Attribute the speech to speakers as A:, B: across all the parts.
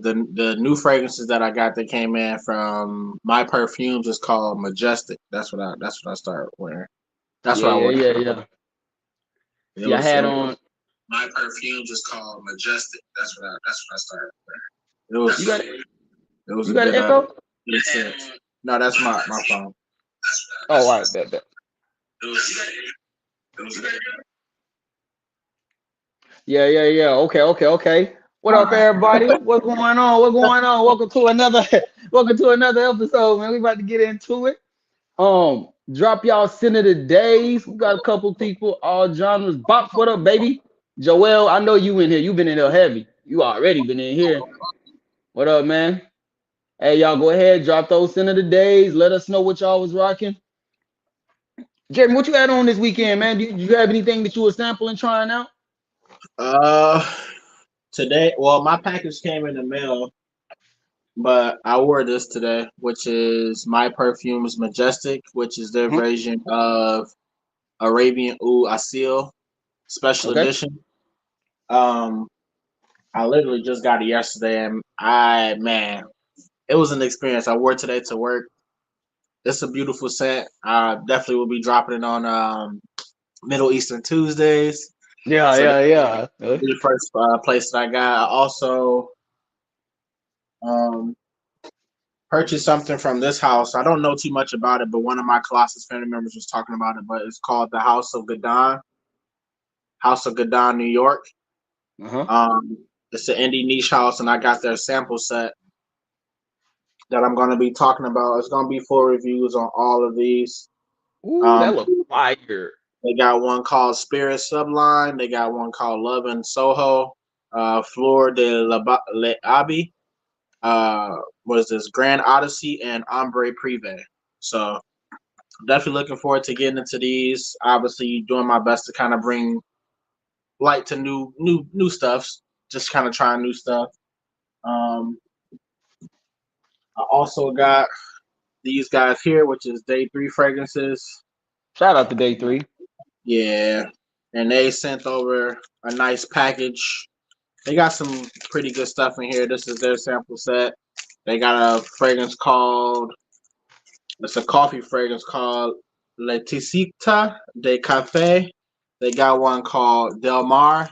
A: the new fragrances that I got that came in from My Perfumes is called Majestic. That's what I started wearing. That's
B: Yeah,
A: what I
B: yeah,
A: wear.
B: yeah, yeah.
A: It
B: See, I
A: was
B: had on.
A: My Perfumes is called Majestic. That's what I started wearing. It was
B: You got
A: it was
B: you
A: a
B: got an
A: good
B: echo?
A: good sense. No, that's my phone.
B: Oh, all right, bet, bet.
A: It was it was a good.
B: Yeah, yeah, yeah. Okay, okay, okay. What
A: All
B: up,
A: right.
B: everybody? What's going on? What's going on? Welcome to another welcome to another episode, man. We about to get into it. Drop y'all center the days. We got a couple people, all genres. Box, what up, baby? Joel, I know you in here. You been in there heavy. You already been in here. What up, man? Hey, y'all, go ahead, drop those center the days. Let us know what y'all was rocking. Jeremy, what you had on this weekend, man? Do you have anything that you were sampling, trying out?
A: Uh, Today, well, my package came in the mail, but I wore this today, which is My Perfume's Majestic, which is their
B: Mhm.
A: version of Arabian Oud Asil Special
B: Okay.
A: Edition. Um, I literally just got it yesterday, and man, it was an experience. I wore it today to work. It's a beautiful scent. I definitely will be dropping it on Middle Eastern Tuesdays.
B: Yeah,
A: So that's
B: yeah, yeah.
A: the first place that I got. I also um, purchased something from this house. I don't know too much about it, but one of my Colossus family members was talking about it. But it's called the House of Gadon, New York.
B: Uh-huh.
A: Um, it's an indie niche house, and I got their sample set that I'm going to be talking about. It's going to be full reviews on all of these.
B: Ooh, that
A: Um,
B: look fire.
A: they got one called Spirit Subline. They got one called Love and Soho. Fleur de l'Abbey. What is this? Grand Odyssey and Ombre Privé. So definitely looking forward to getting into these. Obviously, doing my best to kind of bring light to new stuffs. Just kind of trying new stuff. Um, I also got these guys here, which is Day Three fragrances.
B: Shout out to day three.
A: Yeah, and they sent over a nice package. They got some pretty good stuff in here. This is their sample set. They got a fragrance called it's a coffee fragrance called Leticita de Cafe. They got one called Del Mar.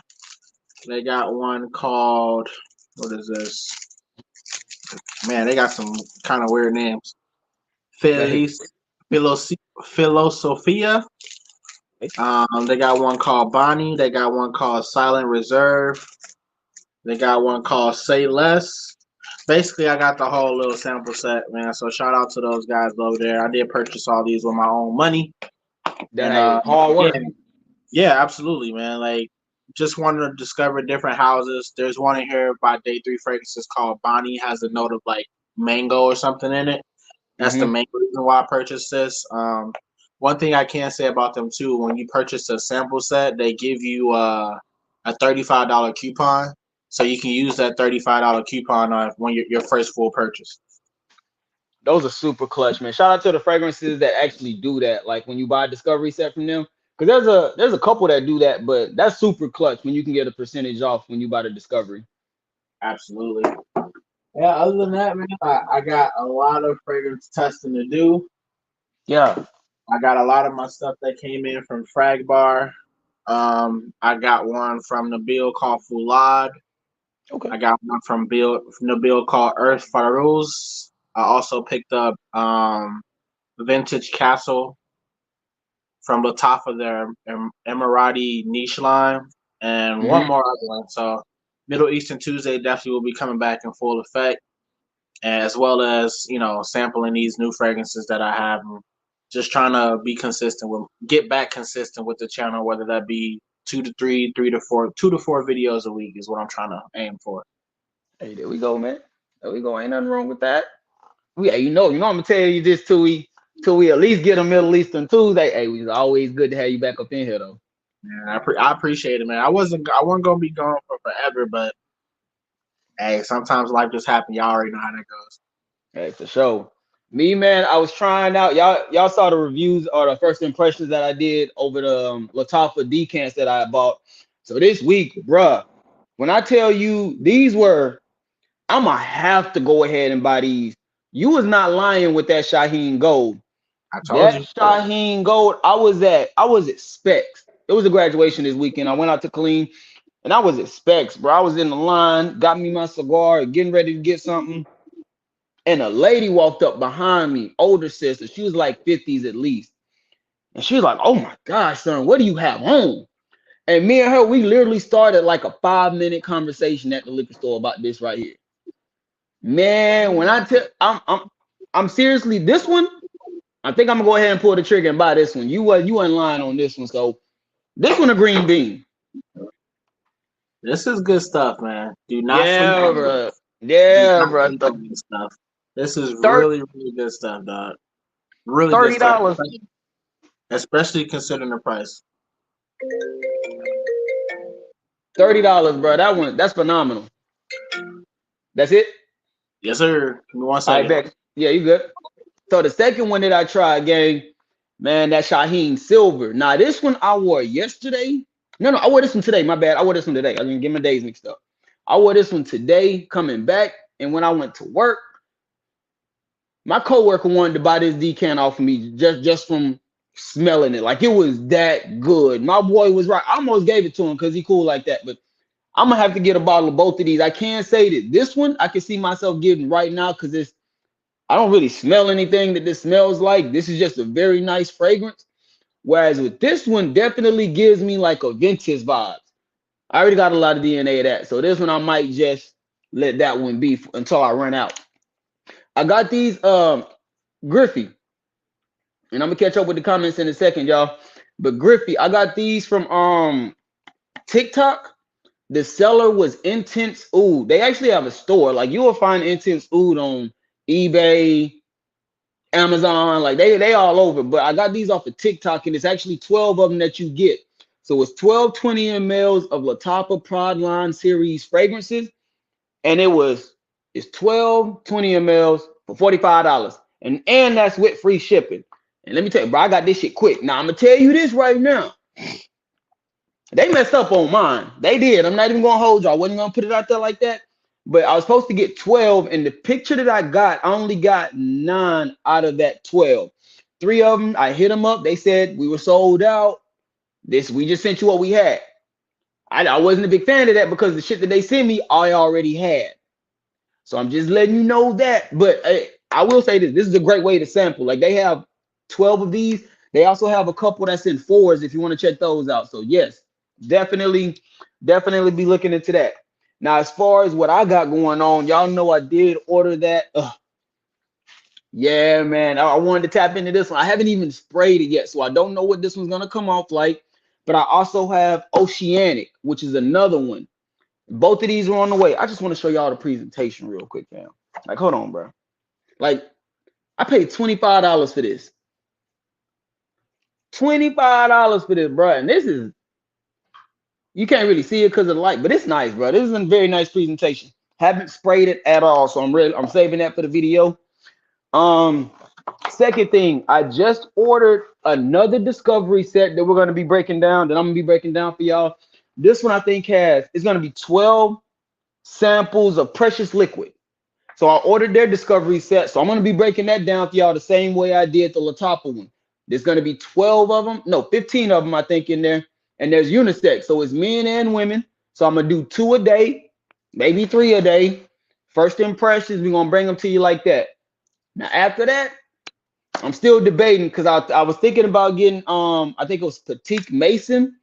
A: They got one called what is this? Man, they got some kind of weird names.
B: Hey,
A: Feliz Philosophia. They got one called Bonnie. They got one called Silent Reserve. They got one called Say Less. Basically, I got the whole little sample set, man. So shout out to those guys over there. I did purchase all these with my own money, and
B: hey, hard
A: yeah,
B: work.
A: yeah, absolutely, man. Like, just wanted to discover different houses. There's one in here by Day Three Fragrances called Bonnie. Has a note of like mango or something in it. That's the
B: Mm-hmm.
A: main reason why I purchased this. One thing I can say about them too, when you purchase a sample set, they give you a $35 coupon, so you can use that $35 coupon on when your first full purchase.
B: Those are super clutch, man. Shout out to the fragrances that actually do that. Like when you buy a discovery set from them. Because there's a couple that do that, but that's super clutch when you can get a percentage off when you buy the discovery.
A: Absolutely. Yeah. Other than that, man, I got a lot of fragrance testing to do.
B: Yeah.
A: I got a lot of my stuff that came in from Frag Bar. I got one from Nabil called Foulad.
B: Okay.
A: I got one from Nabil called Earth Farouz. I also picked up Vintage Castle from Latafa, their Emirati niche line, and one
B: Mm-hmm.
A: more other one. So Middle Eastern Tuesday definitely will be coming back in full effect, as well as sampling these new fragrances that I have. And just trying to be consistent with, get back consistent with the channel, whether that be 2 to 3, 3 to 4, 2 to 4 videos a week is what I'm trying to aim for.
B: Hey, there we go, man. There we go. Ain't nothing wrong with that. Yeah, I'm gonna tell you this till we at least get a Middle Eastern Tuesday. Hey, it's always good to have you back up in here though.
A: Yeah, I appreciate it, man. I wasn't gonna be gone for forever, but hey, sometimes life just happens. Y'all already know how that goes.
B: Hey, for sure. Me, man, I was trying out. Y'all saw the reviews or the first impressions that I did over the Latafa decants that I bought. So this week, bruh, when I tell you these were I'ma have to go ahead and buy these. You was not lying with that Shaheen Gold.
A: I told
B: That
A: you.
B: Shaheen Gold, I was at Specs. It was a graduation this weekend. I went out to clean and I was at Specs, bro. I was in the line, got me my cigar, getting ready to get something. And a lady walked up behind me, older sister. She was like 50s at least. And she was like, "Oh my gosh, son, what do you have on?" And me and her, we literally started like a 5-minute conversation at the liquor store about this right here. Man, when I tell I'm seriously this one, I think I'm gonna go ahead and pull the trigger and buy this one. You in line on this one, so this one a green bean.
A: This is good stuff, man. Do not sleep
B: Yeah,
A: on it.
B: bro.
A: Do
B: Yeah,
A: not
B: bro.
A: sleep on this stuff. This is
B: Thirty
A: really, really good stuff, dog. Really good
B: thirty
A: stuff,
B: dollars.
A: especially considering the price.
B: $30, bro. That's phenomenal. That's it.
A: Yes, sir. Give me one
B: I
A: second.
B: bet. Yeah, you good. So the second one that I tried, gang, man, that Shaheen Silver. Now this one I wore yesterday. No, I wore this one today. My bad. I wore this one today. I didn't get my days mixed up. I wore this one today coming back, and when I went to work, my coworker wanted to buy this decant off of me just from smelling it. Like it was that good. My boy was right. I almost gave it to him because he cool like that. But I'm gonna have to get a bottle of both of these. I can't say that this one I can see myself getting right now because it's I don't really smell anything that this smells like. This is just a very nice fragrance. Whereas with this one, definitely gives me like a vintage vibes. I already got a lot of DNA of that. So this one I might just let that one be until I run out. I got these Griffey, and I'm gonna catch up with the comments in a second, y'all. But Griffey, I got these from TikTok. The seller was Intense Oud. They actually have a store. Like you will find Intense Oud on eBay, Amazon, like they all over. But I got these off of TikTok, and it's actually 12 of them that you get. So it's 12 20 mLs of Latapa Prod Line series fragrances, and it's 12 20 mLs for $45. And that's with free shipping. And let me tell you, bro, I got this shit quick. Now I'm gonna tell you this right now. They messed up on mine. They did. I'm not even gonna hold y'all. I wasn't gonna put it out there like that. But I was supposed to get 12, and the picture that I got, I only got 9 out of that 12. 3 of them, I hit them up. They said we were sold out. We just sent you what we had. I wasn't a big fan of that because the shit that they sent me, I already had. So I'm just letting you know that. But I will say this: this is a great way to sample. Like they have 12 of these. They also have a couple that's in 4s if you want to check those out. So yes, definitely be looking into that. Now, as far as what I got going on, y'all know I did order that. Yeah, man, I wanted to tap into this one. I haven't even sprayed it yet, so I don't know what this one's gonna come off like. But I also have Oceanic, which is another one. Both of these are on the way. I just want to show y'all the presentation real quick, fam. Like, hold on, bro. Like, I paid $25 for this. $25 for this, bro. And this is you can't really see it because of the light, but it's nice, bro. This is a very nice presentation. Haven't sprayed it at all, so I'm saving that for the video. Second thing, I just ordered another discovery set that we're going to be breaking down, that I'm going to be breaking down for y'all. This one I think it's going to be 12 samples of precious liquid. So I ordered their discovery set, so I'm going to be breaking that down for y'all the same way I did the Latapa one. There's going to be 12 of them, no, 15 of them I think in there, and there's unisex, so it's men and women. So I'm going to do 2 a day, maybe 3 a day. First impressions, we're going to bring them to you like that. Now after that, I'm still debating because I was thinking about getting I think it was Petite Mason.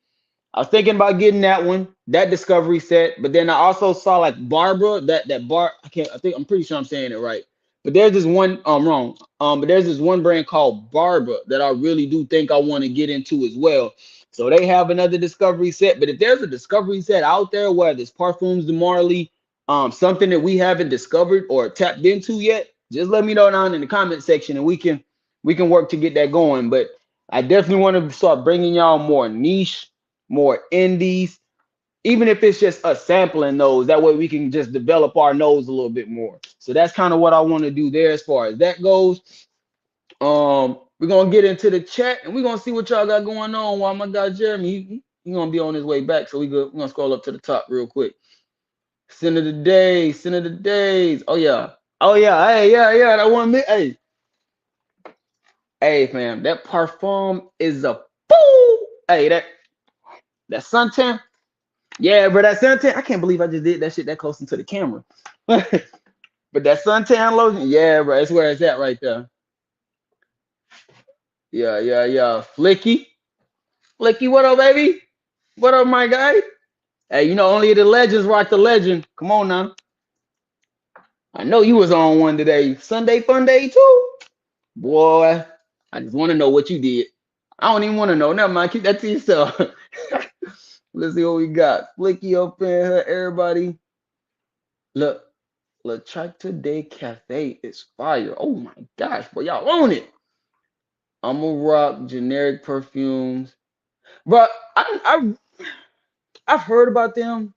B: I was thinking about getting that discovery set, but then I also saw like Barbara, I'm pretty sure I'm saying it right. But there's this one, wrong. But there's this one brand called Barbara that I really do think I want to get into as well. So they have another discovery set. But if there's a discovery set out there where there's Parfums de Marly, something that we haven't discovered or tapped into yet, just let me know down in the comment section and we can work to get that going. But I definitely want to start bringing y'all more niche, more indies, even if it's just us sampling those. That way we can just develop our nose a little bit more. So that's kind of what I want to do there as far as that goes. We're gonna get into the chat and we're gonna see what y'all got going on while my guy Jeremy, he gonna be on his way back. So we're gonna scroll up to the top real quick. Sin of the days, sin of the days. Oh yeah. Oh yeah. Hey, yeah. That one hey. Hey fam, that parfum is a fool. Hey, that suntan. Yeah, bro, that suntan. I can't believe I just did that shit that close into the camera. But that suntan lotion, yeah, bro, that's where it's at right there. Yeah. Flicky, what up, baby? What up, my guy? Hey, you know, only the legends rock the legend. Come on now. I know you was on one today. Sunday fun day too. Boy, I just want to know what you did. I don't even want to know. Never mind. Keep that to yourself. Let's see what we got. Flicky up in here, everybody. Look, Le Tractor Day Cafe is fire. Oh my gosh, bro, y'all own it. I'ma rock generic perfumes. But I've heard about them.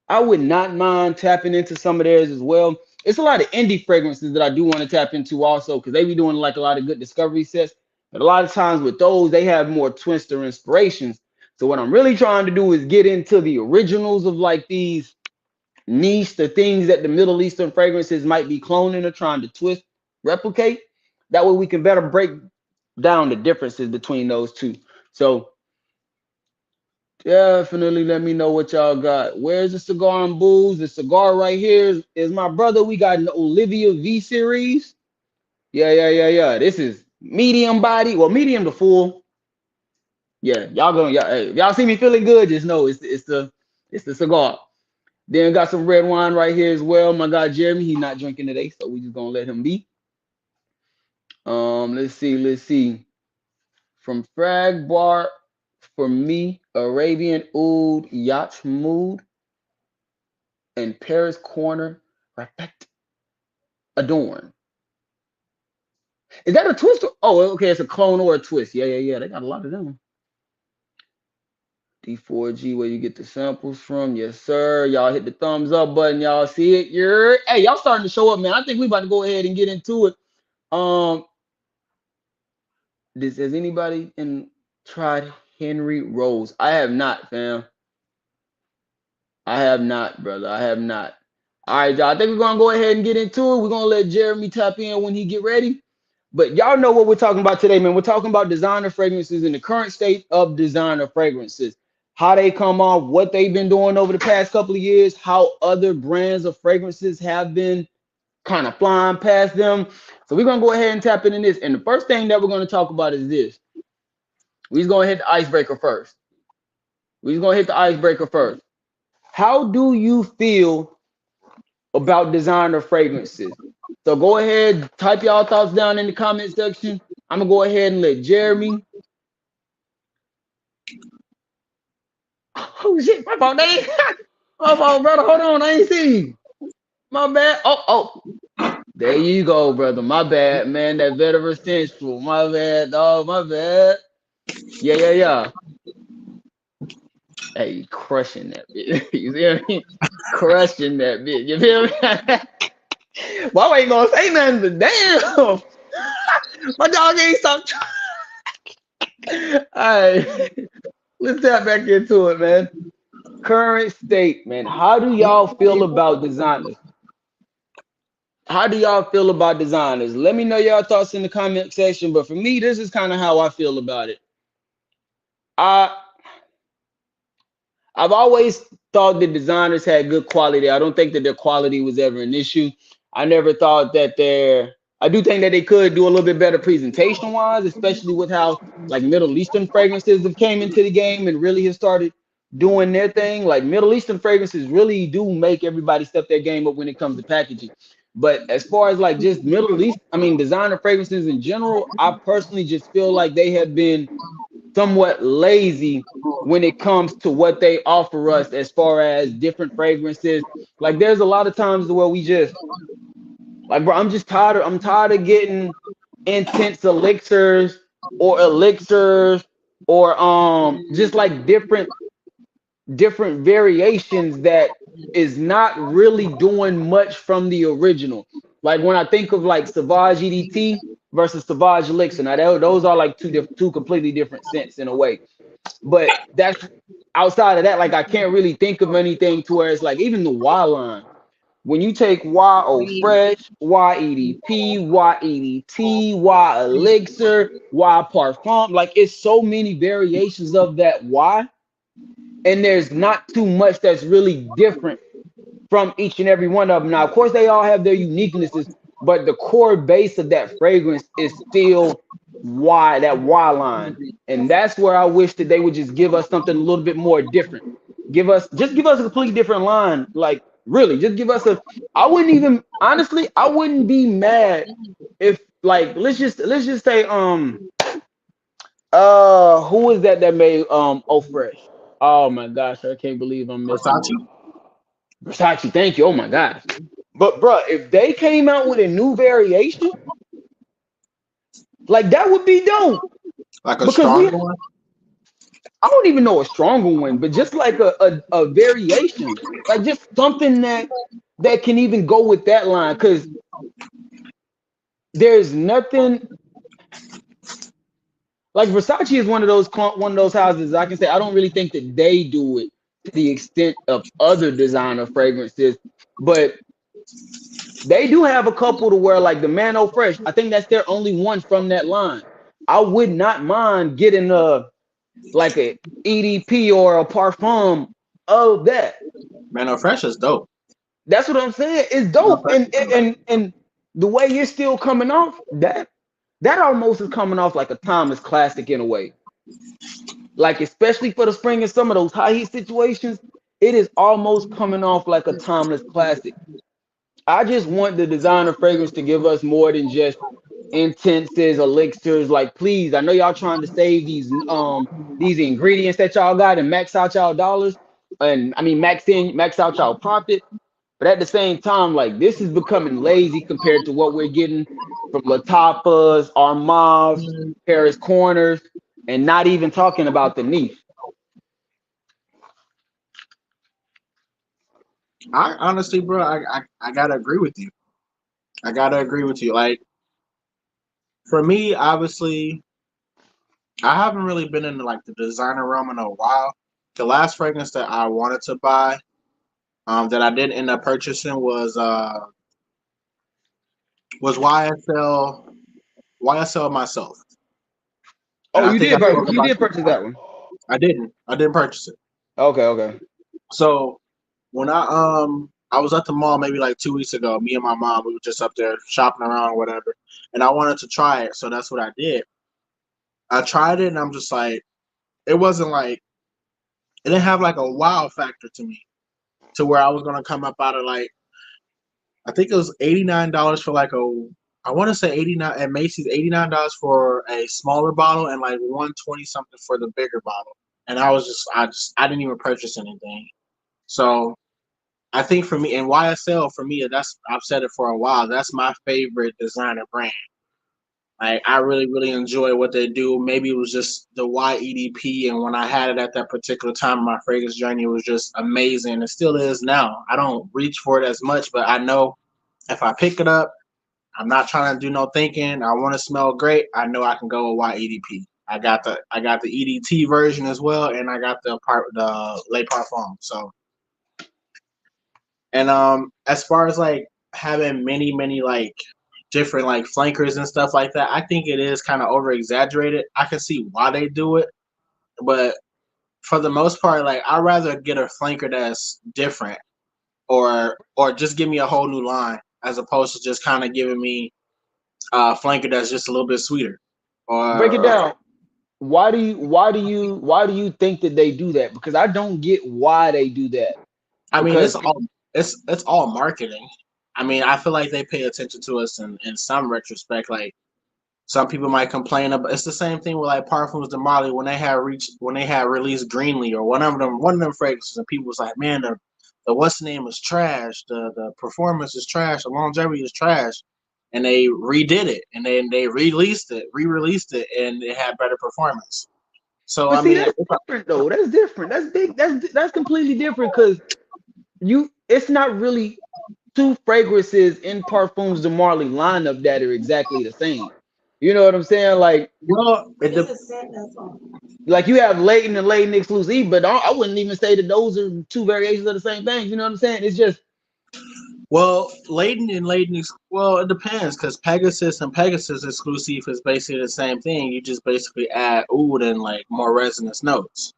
B: I would not mind tapping into some of theirs as well. It's a lot of indie fragrances that I do want to tap into also because they be doing like a lot of good discovery sets. But a lot of times with those, they have more twists or inspirations. So what I'm really trying to do is get into the originals of like these niche, the things that the Middle Eastern fragrances might be cloning or trying to twist, replicate. That way we can better break down the differences between those two. So definitely let me know what y'all got. Where's the cigar and booze? The cigar right here is my brother. We got an Olivia V series. Yeah. This is medium body. Well, medium to full. Yeah, hey, if y'all see me feeling good, just know it's the cigar. Then got some red wine right here as well. My guy Jeremy, he's not drinking today, so we just gonna let him be. Let's see. From Frag Bar for me, Arabian Oud Yacht Mood, and Paris Corner, Perfect Adorn. Is that a twist? Oh, okay, it's a clone or a twist. Yeah. They got a lot of them. D4G, where you get the samples from. Yes, sir. Y'all hit the thumbs up button. Y'all see it. Hey, y'all starting to show up, man. I think we about to go ahead and get into it. Has anybody tried Henry Rose? I have not, fam. I have not, brother. I have not. All right, y'all. I think we're gonna go ahead and get into it. We're gonna let Jeremy tap in when he get ready. But y'all know what we're talking about today, man. We're talking about designer fragrances and the current state of designer fragrances, how they come off, what they've been doing over the past couple of years, how other brands of fragrances have been kind of flying past them. So we're gonna go ahead and tap into this. And the first thing that we're gonna talk about is this. We're just gonna hit the icebreaker first. How do you feel about designer fragrances? So go ahead, type y'all thoughts down in the comment section. I'm gonna go ahead and let Jeremy. Oh shit, my fault, Dave. My fault, brother. Hold on, I ain't see you. My bad. Oh. There you go, brother. My bad, man. That veteran sensual. My bad, dog. My bad. Yeah. Hey, crushing that bitch. You feel me? Crushing that bitch. You feel me? Well, I ain't gonna say nothing, but damn. My dog ain't stopped. All right. Let's tap back into it, man. Current state, man. How do y'all feel about designers? Let me know y'all thoughts in the comment section. But for me, this is kind of how I feel about it. I've always thought that designers had good quality. I don't think that their quality was ever an issue. I never thought that I do think that they could do a little bit better presentation wise, especially with how like Middle Eastern fragrances have came into the game and really have started doing their thing. Like Middle Eastern fragrances really do make everybody step their game up when it comes to packaging. But as far as like just designer fragrances in general, I personally just feel like they have been somewhat lazy when it comes to what they offer us as far as different fragrances. Like there's a lot of times where we just like, bro, I'm tired of getting intense elixirs or just like different variations that is not really doing much from the original. Like when I think of like Sauvage EDT versus Sauvage Elixir, now those are like two completely different scents in a way. But outside of that, like I can't really think of anything to where it's like even the Y line. When you take YO Fresh, YEDP, YEDT, Y Elixir, Y Parfum, like it's so many variations of that Y, and there's not too much that's really different from each and every one of them. Now, of course, they all have their uniquenesses, but the core base of that fragrance is still that Y line. And that's where I wish that they would just give us something a little bit more different. Give us a completely different line. Like really, just give us a I wouldn't even honestly, I wouldn't be mad if like let's just say who is that made Oh Fresh? Oh my gosh, I can't believe I'm missing
A: Versace,
B: them. Versace, thank you. Oh my gosh. But bro, if they came out with a new variation, like that would be dope.
A: like a
B: Because
A: stronger one.
B: I don't even know a stronger one, but just like a variation, like just something that can even go with that line. Because there's nothing like Versace is one of those houses I can say I don't really think that they do it to the extent of other designer fragrances, but they do have a couple to where like the Mano Fresh. I think that's their only one from that line. I would not mind getting like a EDP or a parfum of that.
A: Man, Fresh is dope.
B: That's what I'm saying. It's
A: Man,
B: dope,
A: Fresh
B: and
A: is dope.
B: and the way you're still coming off that almost is coming off like a timeless classic in a way. Like especially for the spring and some of those high heat situations, it is almost coming off like a timeless classic. I just want the designer fragrance to give us more than just intenses, elixirs. Like, please, I know y'all trying to save these ingredients that y'all got and max out y'all dollars, and I mean max out y'all profit. But at the same time, like this is becoming lazy compared to what we're getting from Latafas, Armavs, Paris Corners, and not even talking about the niche.
A: I honestly, bro, I gotta agree with you. I gotta agree with you. Like for me, obviously, I haven't really been in like the designer realm in a while. The last fragrance that I wanted to buy, that I did end up purchasing was YSL myself, and
B: Oh,
A: I think I spoke
B: you
A: about
B: did purchase that one.
A: I didn't purchase it.
B: Okay, okay.
A: So when I was at the mall maybe like 2 weeks ago, me and my mom we were just up there shopping around or whatever, and I wanted to try it, so that's what I did. I tried it, and I'm just like, it wasn't like it didn't have like a wow factor to me, to where I was gonna come up out of like I think it was $89 for like I want to say 89 at Macy's $89 for a smaller bottle and like 120 something for the bigger bottle, and I didn't even purchase anything. So I think for me and YSL for me that's I've said it for a while. That's my favorite designer brand. Like I really really enjoy what they do. Maybe it was just the YEDP, and when I had it at that particular time of my fragrance journey, it was just amazing. It still is now. I don't reach for it as much, but I know if I pick it up, I'm not trying to do no thinking. I want to smell great. I know I can go with YEDP. I got the EDT version as well, and I got the Le Parfum. So and as far as like having many like different like flankers and stuff like that, I think it is kind of over exaggerated. I can see why they do it, but for the most part, like I'd rather get a flanker that's different or just give me a whole new line as opposed to just kind of giving me a flanker that's just a little bit sweeter.
B: Break it
A: Or
B: down. Why do you think that they do that? Because I don't get why they do that.
A: I mean,
B: Because
A: it's all marketing. I mean, I feel like they pay attention to us in some retrospect. Like some people might complain about it's the same thing with like Parfums de Marley when they had released Greenly or one of them fragrances and people was like, man, the what's the name is trash, the performance is trash, the longevity is trash. And they redid it and then they re-released it and it had better performance. So
B: but
A: I
B: see
A: mean
B: that's different though. That's different. That's big. That's completely different because it's not really two fragrances in Parfums de Marley lineup that are exactly the same. You know what I'm saying?
A: Well,
B: Like you have layton and layton exclusive, but I wouldn't even say that those are two variations of the same thing. You know what I'm saying? It's just
A: well, well, it depends because Pegasus and Pegasus exclusive is basically the same thing. You just basically add oud and like more resonance notes.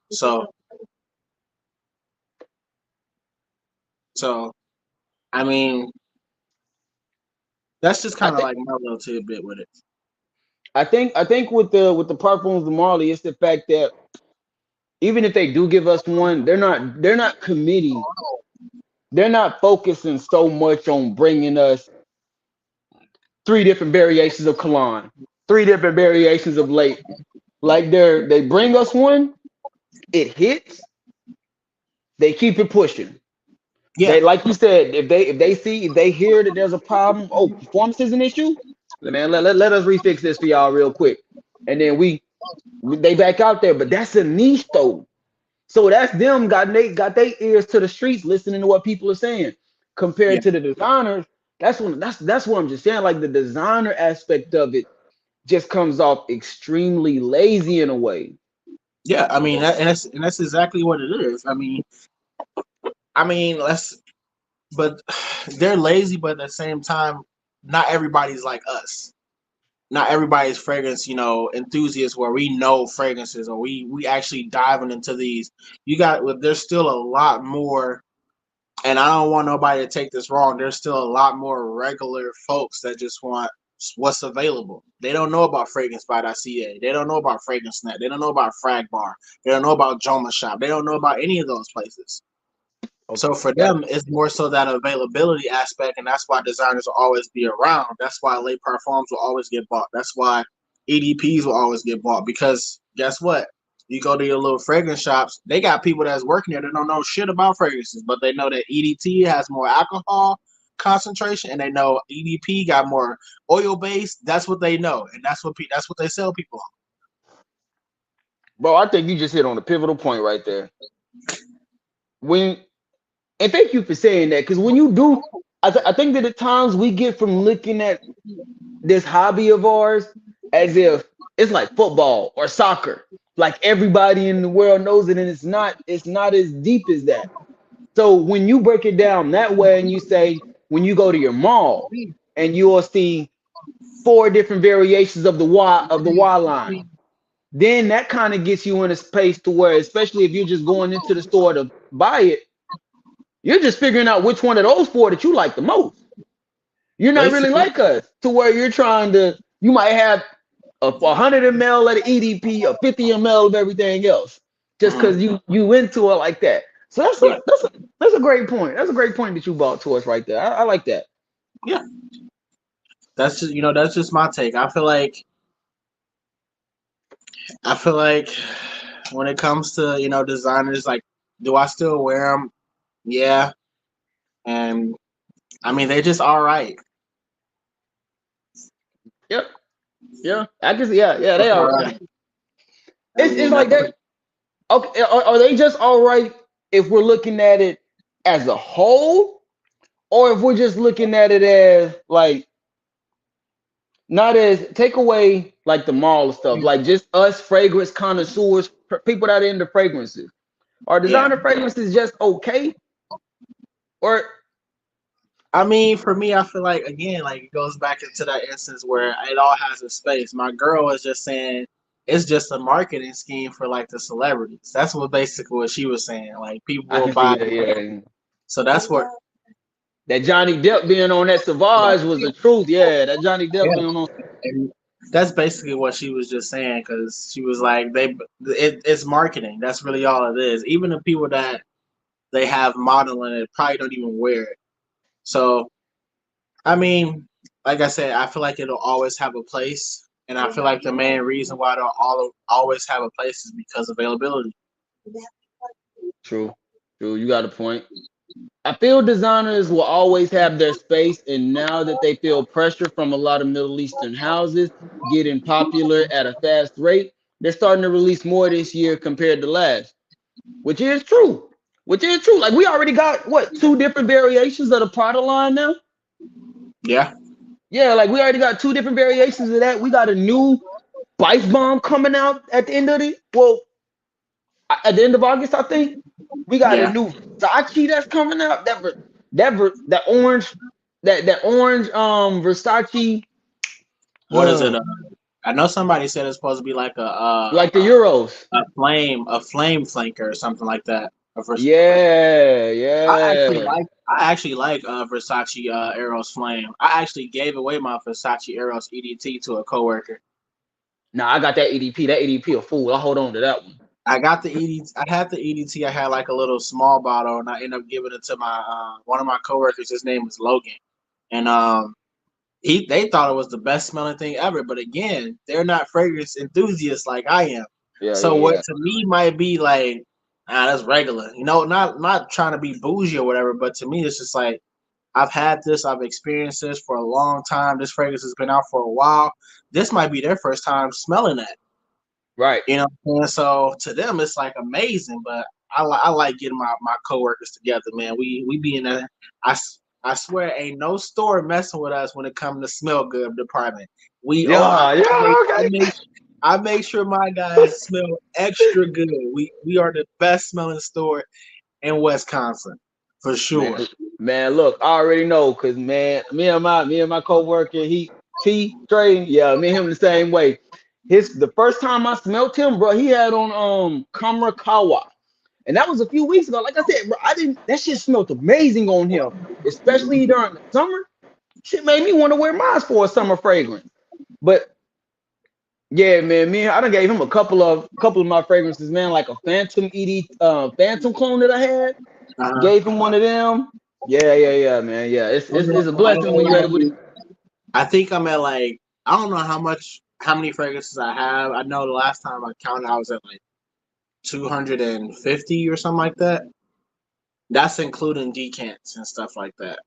A: So I mean, that's just
B: I
A: kind of
B: think
A: like my little tidbit with it.
B: I think with the parfums de Marley, it's the fact that even if they do give us one, they're not committing. They're not focusing so much on bringing us three different variations of cologne, three different variations of late. Like they bring us one, it hits, they keep it pushing.
A: Yeah,
B: They like you said, if they hear that there's a problem, oh, performance is an issue. Man, let us refix this for y'all real quick. And then they back out there, but that's a niche though. So that's them got they ears to the streets listening to what people are saying.
A: yeah,
B: Compared to the designers, that's what I'm just saying. Like the designer aspect of it just comes off extremely lazy in a way.
A: yeah. I mean, and that's exactly what it is. I mean, but they're lazy, but at the same time, not everybody's like us. Not everybody's fragrance, enthusiasts where we know fragrances or we actually diving into these. There's still a lot more, and I don't want nobody to take this wrong. There's still a lot more regular folks that just want what's available. They don't know about fragrance.ca. They don't know about fragrance net. They don't know about frag bar. They don't know about Joma shop. They don't know about any of those places.
B: Okay.
A: So for them, it's more so that availability aspect, and that's why designers will always be around. That's why late parfums will always get bought. That's why EDPs will always get bought. Because guess what? You go to your little fragrance shops, they got people that's working there that don't know shit about fragrances, but they know that EDT has more alcohol concentration, and they know EDP got more oil base. That's what they know, and that's what they sell people on.
B: Bro, I think you just hit on the pivotal point right there. When and thank you for saying that, because when you do, I think that at times we get from looking at this hobby of ours as if it's like football or soccer, like everybody in the world knows it, and it's not as deep as that. So when you break it down that way, and you say when you go to your mall and you will see four different variations of the Y line, then that kind of gets you in a space to where, especially if you're just going into the store to buy it, you're just figuring out which one of those four that you like the most. You're not really
A: Basically,
B: like us to where you might have a 100 ml of the EDP, a 50 ml of everything else, just because
A: mhm,
B: you into it like that. So
A: yeah,
B: that's a great point. That's a great point that you brought to us right there. I like that.
A: yeah. That's just my take. I feel like when it comes to designers, like, do I still wear them? Yeah, and I mean they just all right.
B: Yep. Yeah. I guess yeah,
A: That's
B: they
A: all
B: are.
A: right. I
B: It's
A: mean
B: like that. Okay, are they just all right if we're looking at it as a whole, or if we're just looking at it as like not as take away like the mall stuff, like just us fragrance connoisseurs, people that are into fragrances. Are
A: yeah.
B: designer fragrances just okay? Or
A: I mean, for me, I feel like again, like it goes back into that instance where it all has a space. My girl was just saying it's just a marketing scheme for like the celebrities. That's what basically what she was saying. Like people
B: I
A: will
B: can see
A: buy.
B: that, yeah.
A: So that's what.
B: That Johnny Depp being on that Sauvage was the truth. Yeah, that Johnny Depp
A: Yeah,
B: being on.
A: and that's basically what she was just saying because she was like, it's marketing. That's really all it is. Even the people that they have modeling it probably don't even wear it. So I mean, like I said, I feel like it'll always have a place, and I feel like the main reason why it'll always have a place is because availability.
B: True, true. You got a point. I feel designers will always have their space, and now that they feel pressure from a lot of Middle Eastern houses getting popular at a fast rate, they're starting to release more this year compared to last, which is true. Which is true. Like we already got what two different variations of the Prada line now.
A: Yeah,
B: Yeah, like we already got two different variations of that. We got a new Spice Bomb coming out at the end of the at the end of August, I think. We got a
A: Yeah.
B: new Versace that's coming out. That orange that orange Versace
A: What is it? I know somebody said it's supposed to be like
B: like the Euros.
A: a flame flanker or something like that.
B: Yeah,
A: I actually
B: yeah.
A: like Versace Eros Flame. I actually gave away my Versace Eros EDT to a coworker.
B: Nah, I got that EDP. That EDP a fool. I hold on to that one.
A: I got the EDT. I had the EDT. I had like a little small bottle, and I ended up giving it to my one of my coworkers. His name was Logan, and they thought it was the best smelling thing ever. But again, they're not fragrance enthusiasts like I am.
B: Yeah,
A: So
B: yeah,
A: what
B: yeah.
A: to me might be like, that's regular. You know, not trying to be bougie or whatever, but to me it's just like I've had this, I've experienced this for a long time. This fragrance has been out for a while. This might be their first time smelling that.
B: Right.
A: You know what I'm saying? So to them it's like amazing, but I like getting my coworkers together, man. We be in a I, I swear ain't no store messing with us when it comes to smell good department. We are
B: Yeah, yeah, okay.
A: I make sure my guys smell extra good. We are the best smelling store in Wisconsin for sure.
B: Man, look, I already know because man, me and my coworker, he T Trey, yeah, me and him the same way. The first time I smelt him, bro, he had on Kamarakawa. And that was a few weeks ago. Like I said, bro, I didn't that shit smelled amazing on him, especially during the summer. Shit made me want to wear mine for a summer fragrance. But yeah, man, I done gave him a couple of my fragrances, man, like a Phantom clone that I had.
A: Uh-huh.
B: Gave him one of them. Yeah, yeah, yeah, man. Yeah, it's
A: I
B: it's,
A: don't
B: it's a
A: I ain't
B: blessing
A: gonna
B: when you're
A: lie
B: able
A: to
B: to.
A: you. I think I'm at like I don't know how many fragrances I have. I know the last time I counted I was at like 250 or something like that. That's including decants and stuff like that.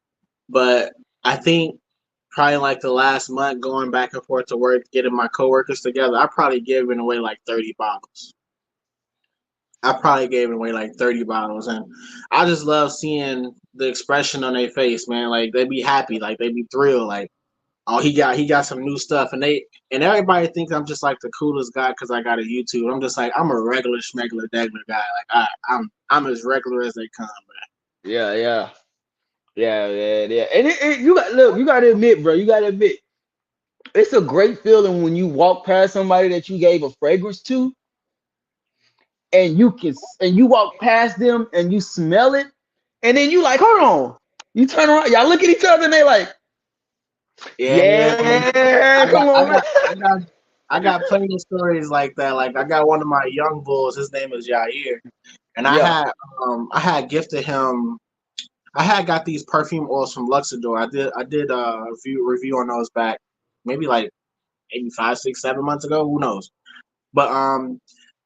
A: But I think probably like the last month going back and forth to work, getting my coworkers together, I probably given away like 30 bottles. I probably gave away like 30 bottles, and I just love seeing the expression on their face, man. Like they be happy, like they be thrilled, like oh he got some new stuff, and everybody thinks I'm just like the coolest guy because I got a YouTube. I'm just like I'm a regular schmegular degular guy. Like I'm as regular as they come, man.
B: Yeah, yeah, yeah, yeah, yeah. And you got to admit, bro, you got to admit, it's a great feeling when you walk past somebody that you gave a fragrance to, and you walk past them and you smell it, and then you like, hold on, you turn around, y'all look at each other, and they like,
A: Yeah, yeah.
B: yeah,
A: I
B: come
A: got I
B: on, man.
A: got I got I got plenty of stories like that. Like I got one of my young bulls. His name is Yair, and
B: Yeah.
A: I had gifted him. I had got these perfume oils from Luxador. I did a review on those back maybe like maybe 5, 6, 7 months ago. Who knows? But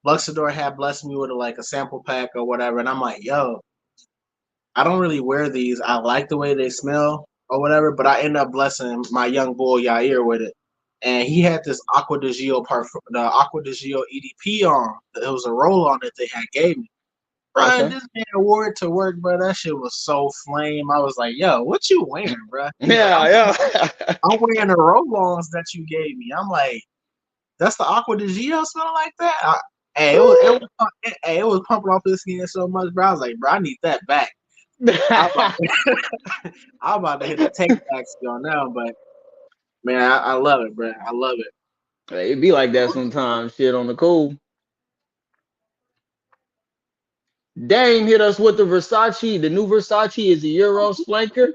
A: Luxador had blessed me with like a sample pack or whatever, and I'm like, yo, I don't really wear these. I like the way they smell or whatever, but I end up blessing my young boy Yair with it. And he had this the Aqua de Gio EDP on. It was a roll on that they had gave me. Bro,
B: Okay.
A: this man wore it to work, bro. That shit was so flame. I was like, yo, what you wearing, bro? He's like,
B: Yeah, yeah.
A: I'm wearing the roll-ons that you gave me. I'm like, that's the Aqua de Gio smelling like that? Hey, it was pumping off his skin so much, bro. I was like, bro, I need that back. I'm about I'm about to hit the take backs on now, but man, I love it, bro. I love it.
B: It be like that sometimes. Shit on the cool. Dame hit us with the Versace. The new Versace is the Euros flanker.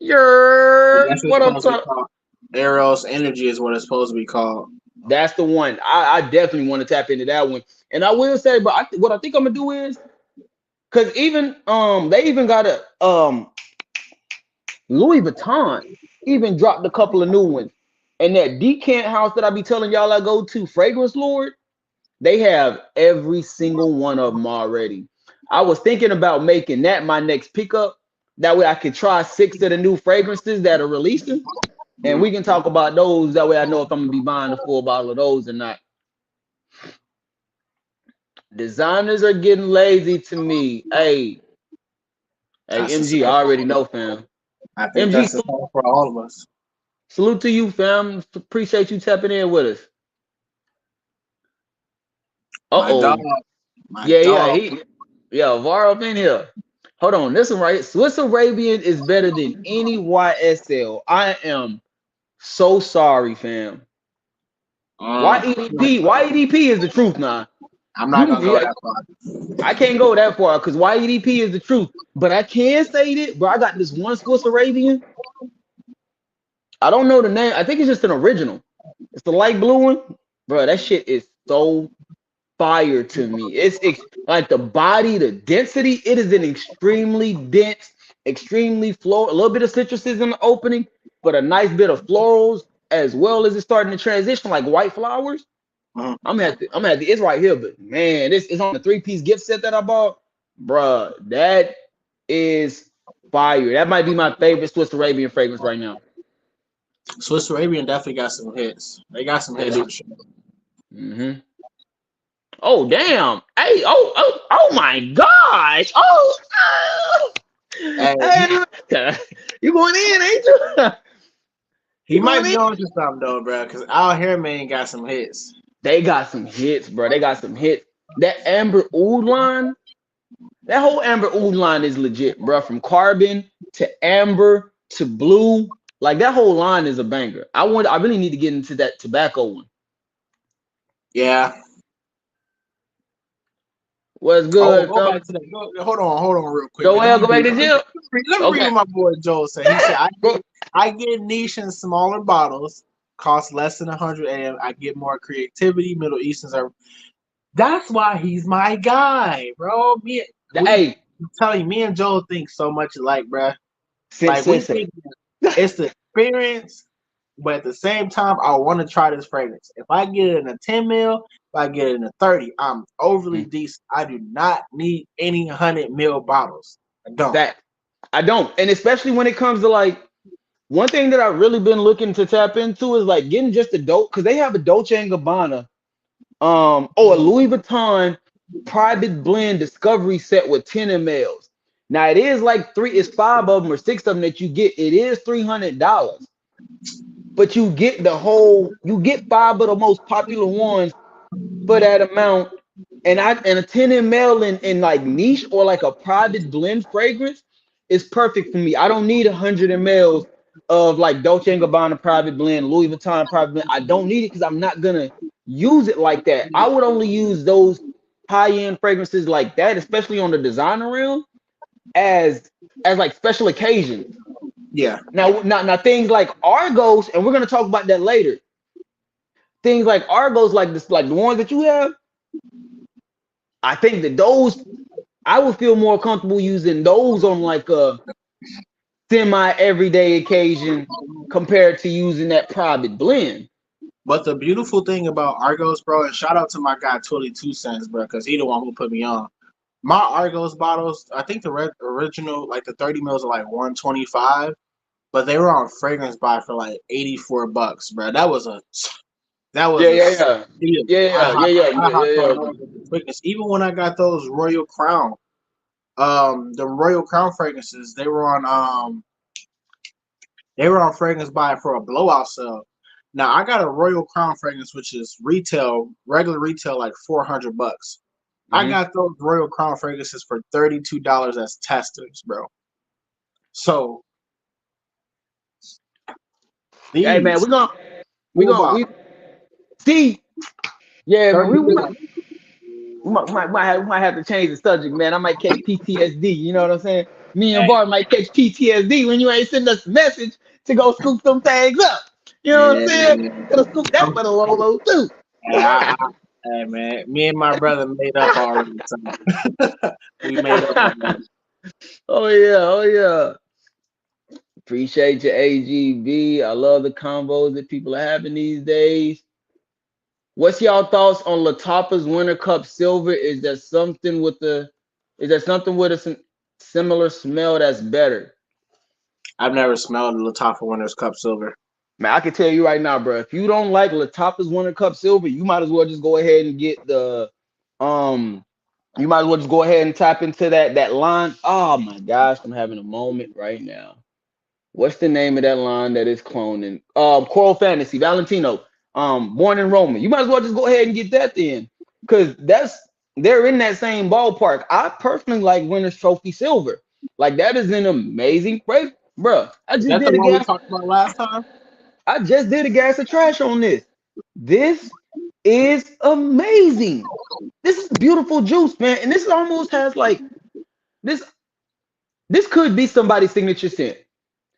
A: That's what it's
B: What up,
A: supposed to be
B: top?
A: called. Eros Energy is what it's supposed to be called.
B: That's the one. I definitely want to tap into that one. And I will say, but what I think I'm gonna do is because even they even got a Louis Vuitton even dropped a couple of new ones. And that decant house that I be telling y'all I go to, Fragrance Lord, they have every single one of them already. I was thinking about making that my next pickup. That way I could try 6 of the new fragrances that are releasing. And we can talk about those. That way I know if I'm gonna be buying a full bottle of those or not. Designers are getting lazy to me. Hey,
A: That's the
B: MG, I
A: same.
B: already know, fam.
A: I think
B: MG,
A: that's the same for all of us.
B: Salute to you, fam. Appreciate you tapping in with us.
A: My dog,
B: Uh-oh.
A: my
B: Yeah,
A: dog.
B: yeah, Var up in here. Hold on, this one right here. Swiss Arabian is better than any YSL. I am so sorry, fam.
A: Mm,
B: YEDP is the truth now.
A: I'm not
B: You,
A: gonna go
B: yeah,
A: that far.
B: I can't go that far because YEDP is the truth. But I can say that, bro. I got this one Swiss Arabian. I don't know the name. I think it's just an original. It's the light blue one, bro. That shit is so fire to me. Like the body, the density. It is an extremely dense, extremely floral. A little bit of citruses in the opening, but a nice bit of florals as well as it's starting to transition like white flowers.
A: Mm.
B: I'm at the. It's right here, but man, this is on the 3-piece gift set that I bought, bruh. That is fire. That might be my favorite Swiss Arabian fragrance right now.
A: Swiss Arabian definitely got some hits. They got some
B: They
A: hits
B: do.
A: for sure.
B: hmm Oh damn! Hey! Oh my gosh!
A: Hey,
B: Hey, you going in, ain't you?
A: he
B: You
A: might
B: going
A: be
B: in?
A: on to something though, bro. Cause out here, man, got some hits.
B: They got some hits, bro. They got some hits. That Amber Oud line, that whole Amber Oud line is legit, bro. From carbon to amber to blue, like that whole line is a banger. I really need to get into that tobacco one.
A: Yeah.
B: What's
A: Oh,
B: good,
A: go
B: fam?
A: back to that. Hold on, real quick, man.
B: Joel, go back to jail.
A: Let me read
B: Okay.
A: what my boy Joel said. He said,
B: Go.
A: I get niche in smaller bottles, cost less than 100, and I get more creativity. Middle Easterns are. That's why he's my guy, bro.
B: Hey,
A: I'm telling you, me and Joel think so much alike, bro. Like we
B: sensei.
A: think it's the experience, but at the same time, I want to try this fragrance. If I get it in a 10 mil, if I get it in a 30, I'm overly decent. I do not need any 100 ml bottles. I don't.
B: That I don't, and especially when it comes to like one thing that I've really been looking to tap into is like getting just a dope because they have a Dolce and Gabbana, a Louis Vuitton private blend discovery set with 10 mls. Now it is like it's 5 of them or 6 of them that you get. It is $300, but you get 5 of the most popular ones for that amount. And a 10 ml in like niche or like a private blend fragrance is perfect for me. I don't need 100 mls of like Dolce and Gabbana private blend, Louis Vuitton private blend. I don't need it because I'm not gonna use it like that. I would only use those high-end fragrances like that, especially on the designer realm, as like special occasions.
A: Yeah.
B: Now things like Argos, and we're gonna talk about that later. Things like Argos, like this, like the ones that you have, I think that those I would feel more comfortable using those on like a semi everyday occasion compared to using that private blend.
A: But the beautiful thing about Argos, bro, and shout out to my guy 22 cents, bro, because he the one who put me on. My Argos bottles, I think the original, like the 30 mils are like 125, but they were on fragrance buy for like 84 bucks, bro. That was
B: Yeah,
A: a
B: yeah, yeah,
A: steal.
B: yeah, yeah, yeah,
A: I
B: yeah,
A: hopped
B: yeah,
A: on
B: yeah.
A: those with the quickness. Even when I got those Royal Crown, the Royal Crown fragrances, they were on fragrance buy for a blowout sale. Now I got a Royal Crown fragrance, which is regular retail, like 400 bucks. I
B: hmm
A: got those Royal Crown fragrances for $32 as testers, bro. So
B: Hey man,
A: these
B: we
A: full
B: gonna
A: bottle,
B: we see. Yeah, man, we,
A: 30
B: we might we might have to change the subject, man. I might catch PTSD. You know what I'm saying? Me and
A: Hey,
B: Var might catch PTSD when you ain't send us a message to go scoop some things up. You know what I'm
A: yeah,
B: saying? Gotta scoop that
A: I'm,
B: for the Lolo too.
A: hey man, me and my brother made up already. So we made up already.
B: Oh yeah, oh yeah. Appreciate your AGB. I love the combos that people are having these days. What's y'all thoughts on Latappa's Winter Cup Silver? Is there something with a similar smell that's better?
A: I've never smelled a Lattafa Winners Cup Silver.
B: Man, I can tell you right now, bro. If you don't like Latappa's Winter Cup Silver, you might as well just go ahead and get the um. You might as well just go ahead and tap into that line. Oh my gosh, I'm having a moment right now. What's the name of that line that is cloning? Coral Fantasy, Valentino, Born in Roma. You might as well just go ahead and get that then, because they're in that same ballpark. I personally like Winners Trophy Silver. Like that is an amazing break, bruh.
A: Is that the one we talked about last time?
B: I just did a gas of trash on this. This is amazing. This is beautiful juice, man. And this almost has like this. This could be somebody's signature scent.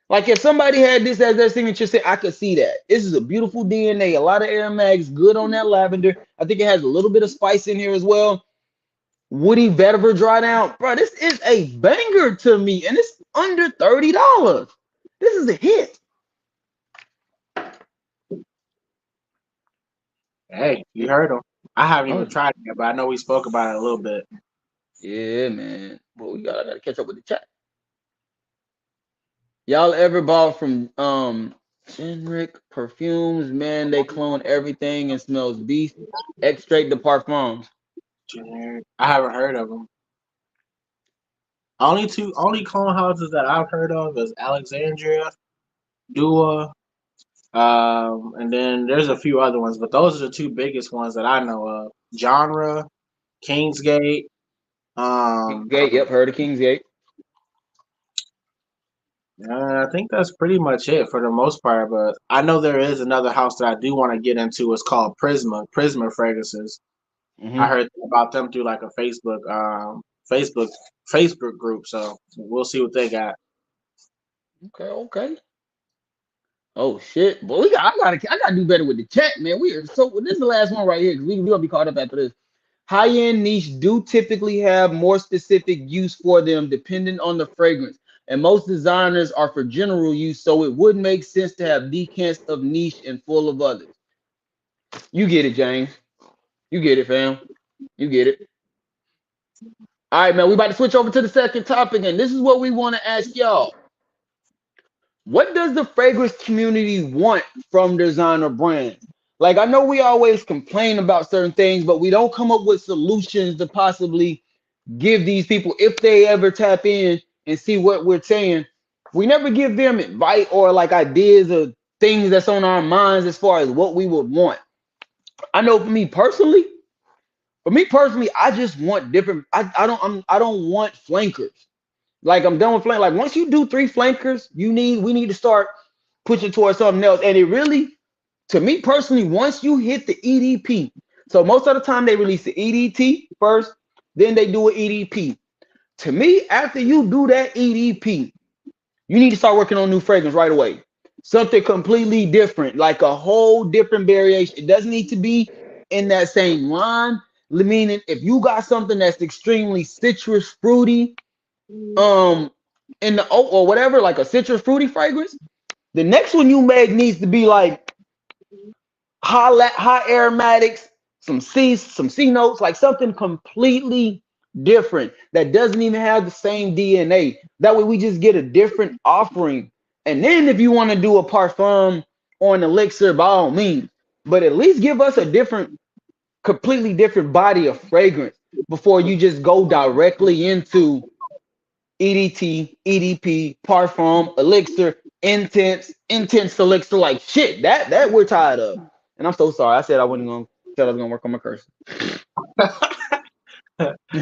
B: Like if somebody had this as their signature scent, I could see that. This is a beautiful DNA, a lot of aromatics, good on that lavender. I think it has a little bit of spice in here as well. Woody vetiver dry down, bro. This is a banger to me, and it's under $30. This is a hit.
A: Hey, you heard him. I haven't
B: Oh
A: even tried it yet, but I know we spoke about it a little bit.
B: yeah, man. But I gotta catch up with the chat. Y'all ever bought from Generic perfumes? Man, they clone everything and smells beast. Extrait de parfums.
A: Generic. I haven't heard of them. Only clone houses that I've heard of is Alexandria, Dua, and then there's a few other ones, but those are the two biggest ones that I know of. Genre, Kingsgate. Um,
B: Kingsgate, yep, heard of Kingsgate.
A: I think that's pretty much it for the most part. But I know there is another house that I do want to get into. It's called Prisma Fragrances. I
B: Hmm.
A: heard about them through like a Facebook Facebook group. So we'll see what they got.
B: Okay, okay. Oh shit, boy, I gotta do better with the chat, man. We are so this is the last one right here because we gonna be caught up after this. High-end niche do typically have more specific use for them depending on the fragrance, and most designers are for general use, so it would make sense to have decants of niche and full of others. You get it, James. You get it, fam. You get it. All right, man. We about to switch over to the second topic, and this is what we want to ask y'all. What does the fragrance community want from designer brands? Like, I know we always complain about certain things, but we don't come up with solutions to possibly give these people, if they ever tap in and see what we're saying. We never give them advice or like ideas of things that's on our minds as far as what we would want. I know for me personally, I just want different. I don't want flankers. Like I'm done with flank. Like once you do three flankers, we need to start pushing towards something else. And it really, to me personally, once you hit the EDP, so most of the time they release the EDT first, then they do an EDP. To me, after you do that EDP, you need to start working on new fragrance right away. Something completely different, like a whole different variation. It doesn't need to be in that same line. Meaning, if you got something that's extremely citrus fruity, um, in the oat or whatever, like a citrus fruity fragrance, the next one you make needs to be like high aromatics, some C notes, like something completely different that doesn't even have the same DNA. That way we just get a different offering. And then if you want to do a parfum or an elixir, by all means, but at least give us a completely different body of fragrance before you just go directly into EDT, EDP, parfum, elixir, intense elixir, like shit. That we're tired of. And I'm so sorry. I said I wasn't gonna said I was gonna work on my curse.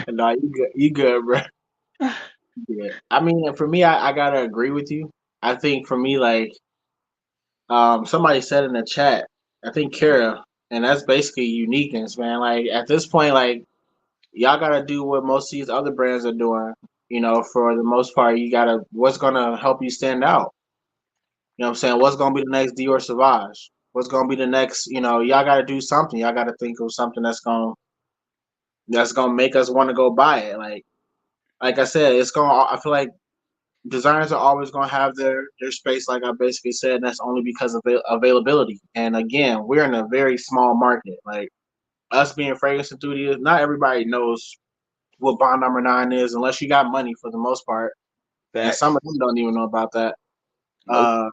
A: No, you good. You good, bro. Yeah. I mean, for me, I gotta agree with you. I think for me, like somebody said in the chat, I think Kara, and that's basically uniqueness, man. Like at this point, like y'all gotta do what most of these other brands are doing. You know, for the most part, you gotta what's gonna help you stand out. You know what I'm saying? What's gonna be the next Dior Sauvage? What's gonna be the next? You know, y'all gotta do something. Y'all gotta think of something that's gonna make us want to go buy it. Like I said, it's gonna. I feel like designers are always gonna have their space, like I basically said. And that's only because of availability. And again, we're in a very small market. Like us being fragrance enthusiasts, not everybody knows what bond number 9 is unless you got money for the most part. And some
B: Facts.
A: of them don't even know about that.
B: Nope.
A: Uh,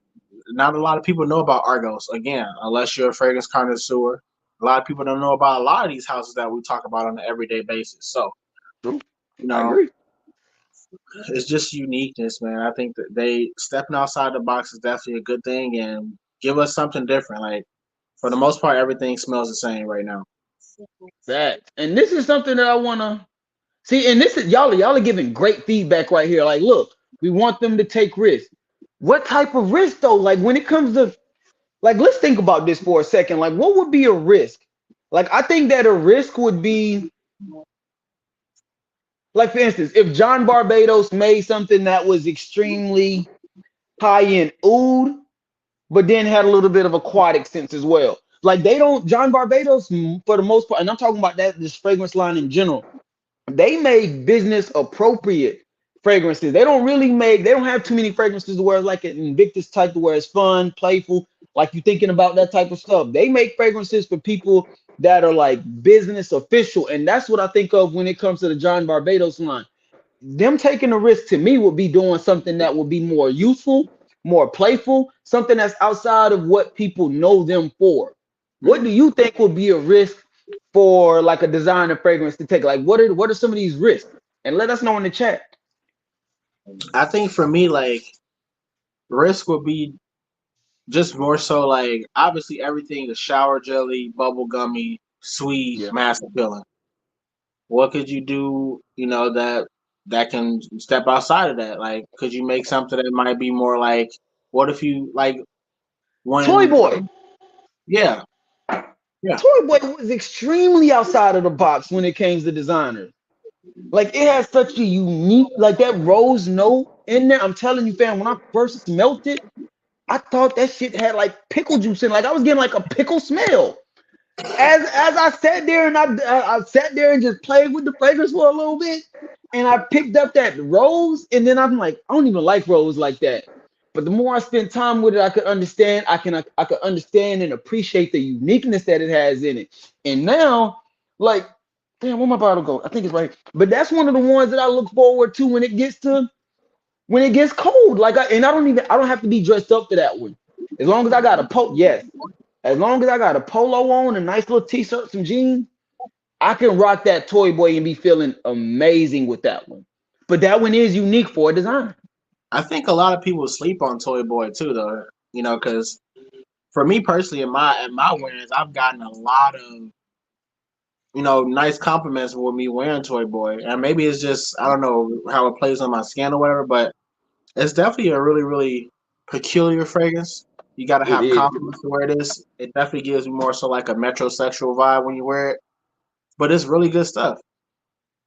A: Not a lot of people know about Argos. Again, unless you're a fragrance connoisseur, a lot of people don't know about a lot of these houses that we talk about on an everyday basis. So,
B: True.
A: you
B: I
A: know,
B: agree.
A: It's just uniqueness, man. I think that they stepping outside the box is definitely a good thing and give us something different. Like for the most part, everything smells the same right now.
B: That and this is something that I wanna see. And this is y'all are giving great feedback right here. Like, look, we want them to take risks. What type of risk though? Like when it comes to like, let's think about this for a second. Like, what would be a risk? Like, I think that a risk would be like, for instance, if John Barbados made something that was extremely high in oud, but then had a little bit of aquatic sense as well. Like they don't John Barbados for the most part, and I'm talking about that this fragrance line in general. They make business appropriate fragrances. They don't have too many fragrances to where it's like an Invictus type to where it's fun, playful, like you thinking about that type of stuff. They make fragrances for people that are like business official, and that's what I think of when it comes to the John Barbados line. Them taking a risk to me would be doing something that would be more useful, more playful, something that's outside of what people know them for. What do you think would be a risk for like a designer fragrance to take? Like what are some of these risks? And let us know in the chat.
A: I think for me, like risk would be just more so like obviously everything is shower jelly, bubble gummy, sweet,
B: Yeah.
A: mass appealing. What could you do, that can step outside of that? Like, could you make something that might be more like, what if you like
B: Toy
A: when,
B: Boy.
A: yeah, yeah,
B: Toy Boy was extremely outside of the box when it came to designers. Like it has such a unique, like that rose note in there. I'm telling you, fam, when I first smelt it, I thought that shit had like pickle juice in. Like I was getting like a pickle smell. As I sat there and I sat there and just played with the fragrance for a little bit, and I picked up that rose, and then I'm like, I don't even like rose like that. But the more I spent time with it, I could understand. I could understand and appreciate the uniqueness that it has in it. And now, like, damn, where my bottle go? I think it's right. But that's one of the ones that I look forward to when it gets cold. Like, I don't have to be dressed up for that one. As long as I got a yes. As long as I got a polo on, a nice little t-shirt, some jeans, I can rock that Toy Boy and be feeling amazing with that one. But that one is unique for a design.
A: I think a lot of people sleep on Toy Boy too, though. Because for me personally, in my wearings, I've gotten a lot of nice compliments with me wearing Toy Boy, and maybe it's just I don't know how it plays on my skin or whatever, but it's definitely a really really peculiar fragrance. You got to
B: It
A: have
B: is.
A: confidence to wear this. It definitely gives you more so like a metrosexual vibe when you wear it, but it's really good stuff.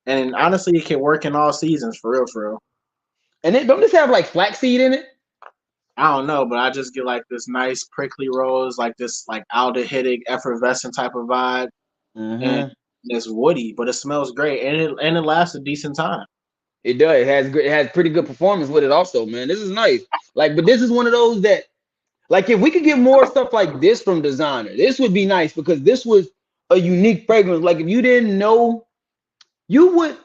A: And honestly, it can work in all seasons for real, for real.
B: And it don't this have like flaxseed in it?
A: I don't know, but I just get like this nice prickly rose, like this like aldehydic effervescent type of vibe, and
B: Mm-hmm.
A: it's woody, but it smells great, and it lasts a decent time.
B: It does. It has pretty good performance with it also, man. This is nice. Like, but this is one of those that like if we could get more stuff like this from designer, this would be nice because this was a unique fragrance. Like if you didn't know, you would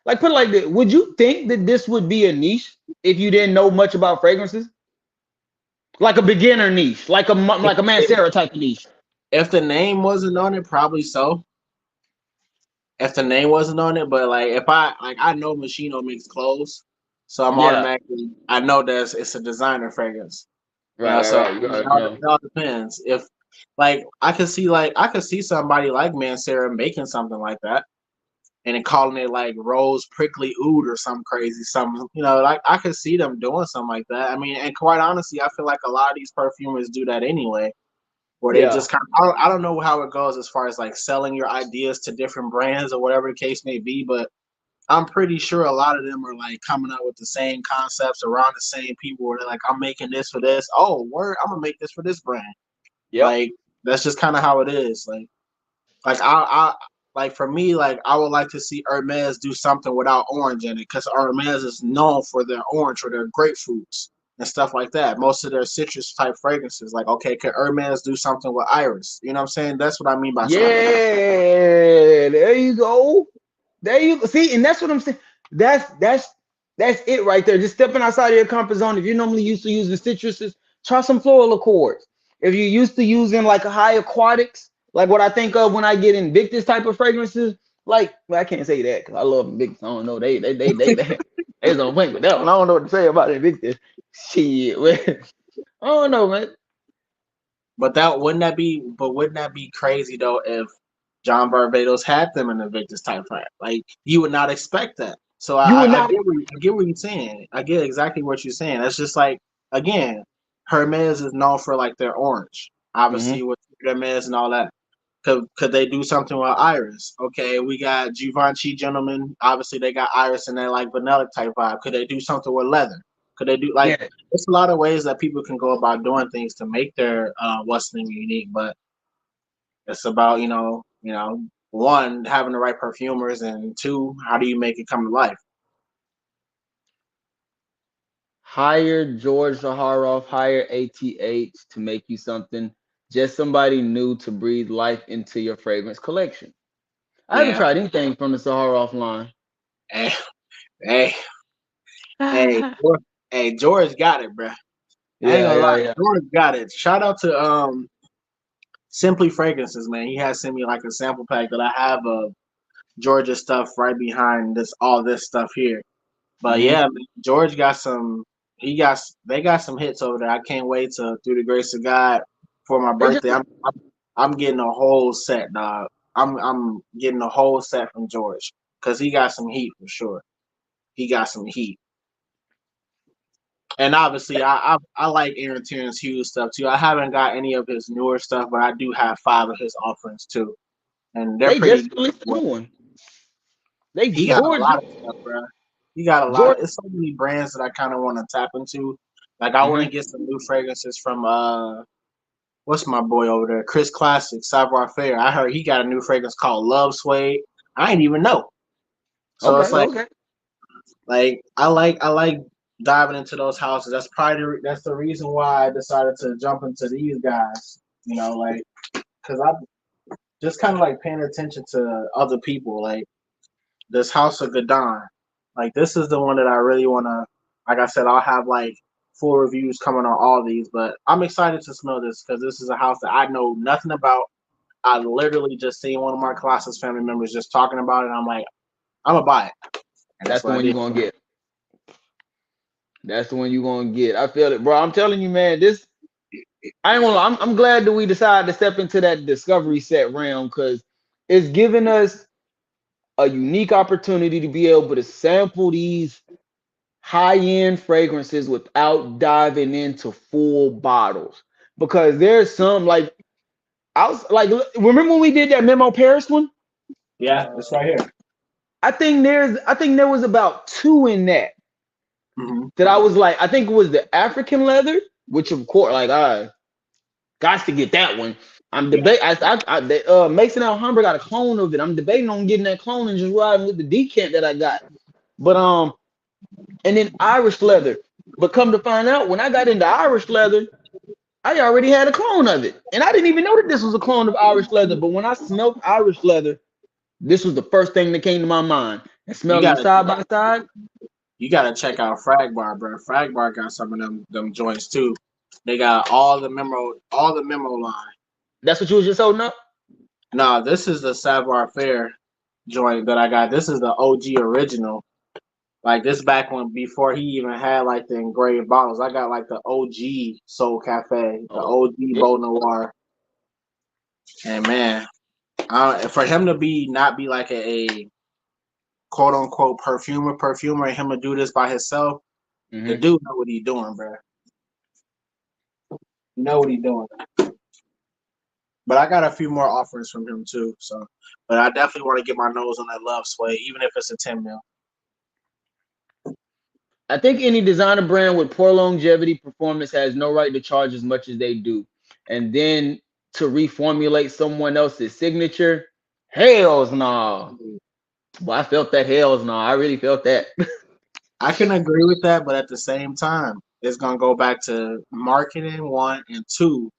B: like put it like this. Would you think that this would be a niche if you didn't know much about fragrances? Like a beginner niche,
A: If,
B: like a
A: if
B: Mancera type of niche.
A: if the name wasn't on it, probably so. If the name wasn't on it, but like if I know Machino makes clothes, so I'm
B: Yeah.
A: automatically I know that it's a designer fragrance.
B: Right, right,
A: So
B: right. You already know.
A: it all depends. If like I could see somebody like Mancera making something like that and then calling it like rose prickly oud or some crazy something. Like I could see them doing something like that. I mean, and quite honestly, I feel like a lot of these perfumers do that anyway, where they
B: Yeah.
A: just kind of I don't know how it goes as far as like selling your ideas to different brands or whatever the case may be, but I'm pretty sure a lot of them are like coming up with the same concepts around the same people where they're like, I'm making this for this. Oh, word, I'm gonna make this for this brand.
B: Yep.
A: Like that's just kind of how it is. Like I like for me, like I would like to see Hermes do something without orange in it, because Hermes is known for their orange or their grapefruits and stuff like that. Most of their citrus type fragrances, like okay, can Hermes do something with iris? You know what I'm saying? That's what I mean by something like that.
B: Yeah. There you go. There you go. See, and that's what I'm saying. That's it right there. Just stepping outside of your comfort zone. If you're normally used to using citruses, try some floral accords. If you're used to using like a high aquatics, like what I think of when I get Invictus type of fragrances, like, well, I can't say that because I love Invictus. I don't know. They don't think with that one. I don't know what to say about Invictus. Shit, man. I don't know, man.
A: But that wouldn't that be crazy though if John Barbados had them in the Invictus type fight? Like you would not expect that. So
B: You would not.
A: I get what you're saying. I get exactly what you're saying. It's just like again, Hermes is known for like their orange,
B: Hmm.
A: obviously with Hermes and all that. Could they do something with Iris? Okay, we got Givenchy gentlemen. Obviously, they got Iris in their like vanilla type vibe. Could they do something with leather? Could they do like?
B: Yeah.
A: It's a lot of ways that people can go about doing things to make their what's name unique. But it's about one having the right perfumers and two, how do you make it come to life?
B: Hire George Zaharoff, hire ATH to make you something. Just somebody new to breathe life into your fragrance collection. I haven't
A: Yeah.
B: tried anything from the Zaharoff line.
A: Hey, hey, hey, George, hey, George got it, bro. I ain't
B: Yeah,
A: gonna
B: yeah,
A: lie,
B: yeah.
A: George got it. Shout out to Simply Fragrances, man. He has sent me like a sample pack that I have of Georgia stuff right behind all this stuff here. But
B: Hmm.
A: yeah, man, George got some. They got some hits over there. I can't wait to through the grace of God for my
B: They just
A: birthday. I'm getting a whole set, dog. I'm getting a whole set from George because he got some heat for sure. He got some heat. And obviously, I like Aaron Terrence Hughes stuff too. I haven't got any of his newer stuff, but I do have 5 of his offerings too, and they're
B: they
A: pretty
B: just
A: good
B: released
A: as
B: a new
A: well.
B: one. They
A: He got a
B: George
A: lot of stuff, bro. He got a lot
B: George.
A: of. It's so many brands that I kind of want to tap into. Like I want
B: Hmm.
A: to get some new fragrances from what's my boy over there, Chris Classic, Savoir Faire. I heard he got a new fragrance called Love Suede. I ain't even know. So it's
B: Okay,
A: like
B: okay.
A: I like diving into those houses. That's the reason why I decided to jump into these guys. Like because I just kind of like paying attention to other people. Like this House of Gadon. Like this is the one that I really want to. Like I said, I'll have like full reviews coming on all these, but I'm excited to smell this because this is a house that I know nothing about. I literally just seen one of my Colossus family members just talking about it. And I'm like, I'm gonna buy it, and that's
B: That's the
A: what I
B: one you're
A: did.
B: gonna get. That's the one you're gonna get. I feel it, bro. I'm telling you, man. This I ain't gonna lie, I'm glad that we decided to step into that discovery set realm because it's giving us a unique opportunity to be able to sample these high-end fragrances without diving into full bottles. Because there's some like I was like, remember when we did that Memo Paris one?
A: Yeah, it's right here.
B: I think there was about two in
A: Hmm.
B: that I was like, I think it was the African leather, which of course, like I got to get that one. I'm
A: Yeah,
B: debating. Mason Alhambra got a clone of it. I'm debating on getting that clone and just riding with the decant that I got. But and then Irish leather. But come to find out, when I got into Irish leather, I already had a clone of it, and I didn't even know that this was a clone of Irish leather. But when I smelled Irish leather, this was the first thing that came to my mind. And
A: you
B: smelling them
A: gotta
B: side by side.
A: you gotta check out Frag Bar, bro. Frag Bar got some of them joints too. They got all the memo line.
B: That's what you was just holding up.
A: Nah, this is the Savoir Faire joint that I got. This is the OG original. Like this back when before he even had like the engraved bottles. I got like the OG Soul Cafe, the
B: Oh,
A: OG
B: yeah.
A: Beau Noir. And man, for him to not be like a quote unquote perfumer, and him to do this by himself, the
B: Hmm.
A: dude know what he doing, bro. You know what he doing. But I got a few more offers from him too. So, but I definitely want to get my nose on that Love Sway, even if it's a 10 mil.
B: I think any designer brand with poor longevity performance has no right to charge as much as they do. And then to reformulate someone else's signature, hells no. Well, I felt that hells no. I really felt that.
A: I can agree with that, but at the same time, it's gonna go back to marketing one and two.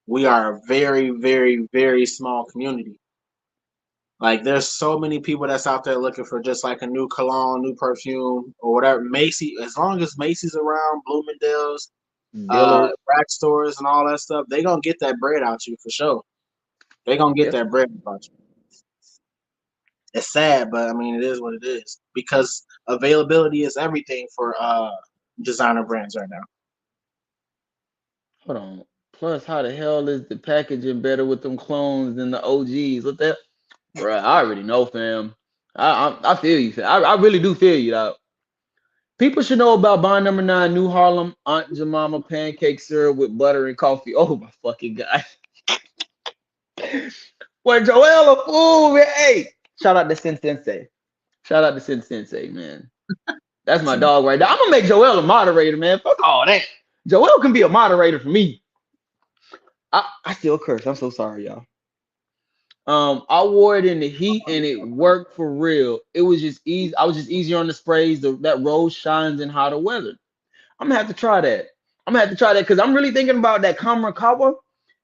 A: We are a very, very, very small community. Like there's so many people that's out there looking for just like a new cologne, new perfume, or whatever. Macy, as long as Macy's around, Bloomingdale's,
B: Dillard's.
A: rack stores, and all that stuff, they gonna get that bread out you for sure. They gonna get
B: Yes.
A: that bread out you. It's sad, but I mean, it is what it is because availability is everything for designer brands right now.
B: Hold on. Plus, how the hell is the packaging better with them clones than the OGs? What that, bruh? I already know, fam. I feel you, fam. I really do feel you, dog. People should know about bond number 9, New Harlem Aunt Jemima pancake syrup with butter and coffee. Oh my fucking god. What Joel a fool, man. Hey, shout out to Sin Sensei. Shout out to Sin Sensei, man. That's my dog right there. I'm gonna make Joel a moderator, man. Fuck all that. Joel can be a moderator for me. I still curse. I'm so sorry, y'all. I wore it in the heat and it worked for real. It was just easy. I was just easier on the sprays. That rose shines in hotter weather. I'm gonna have to try that. I'm gonna have to try that because I'm really thinking about that Kamarakawa.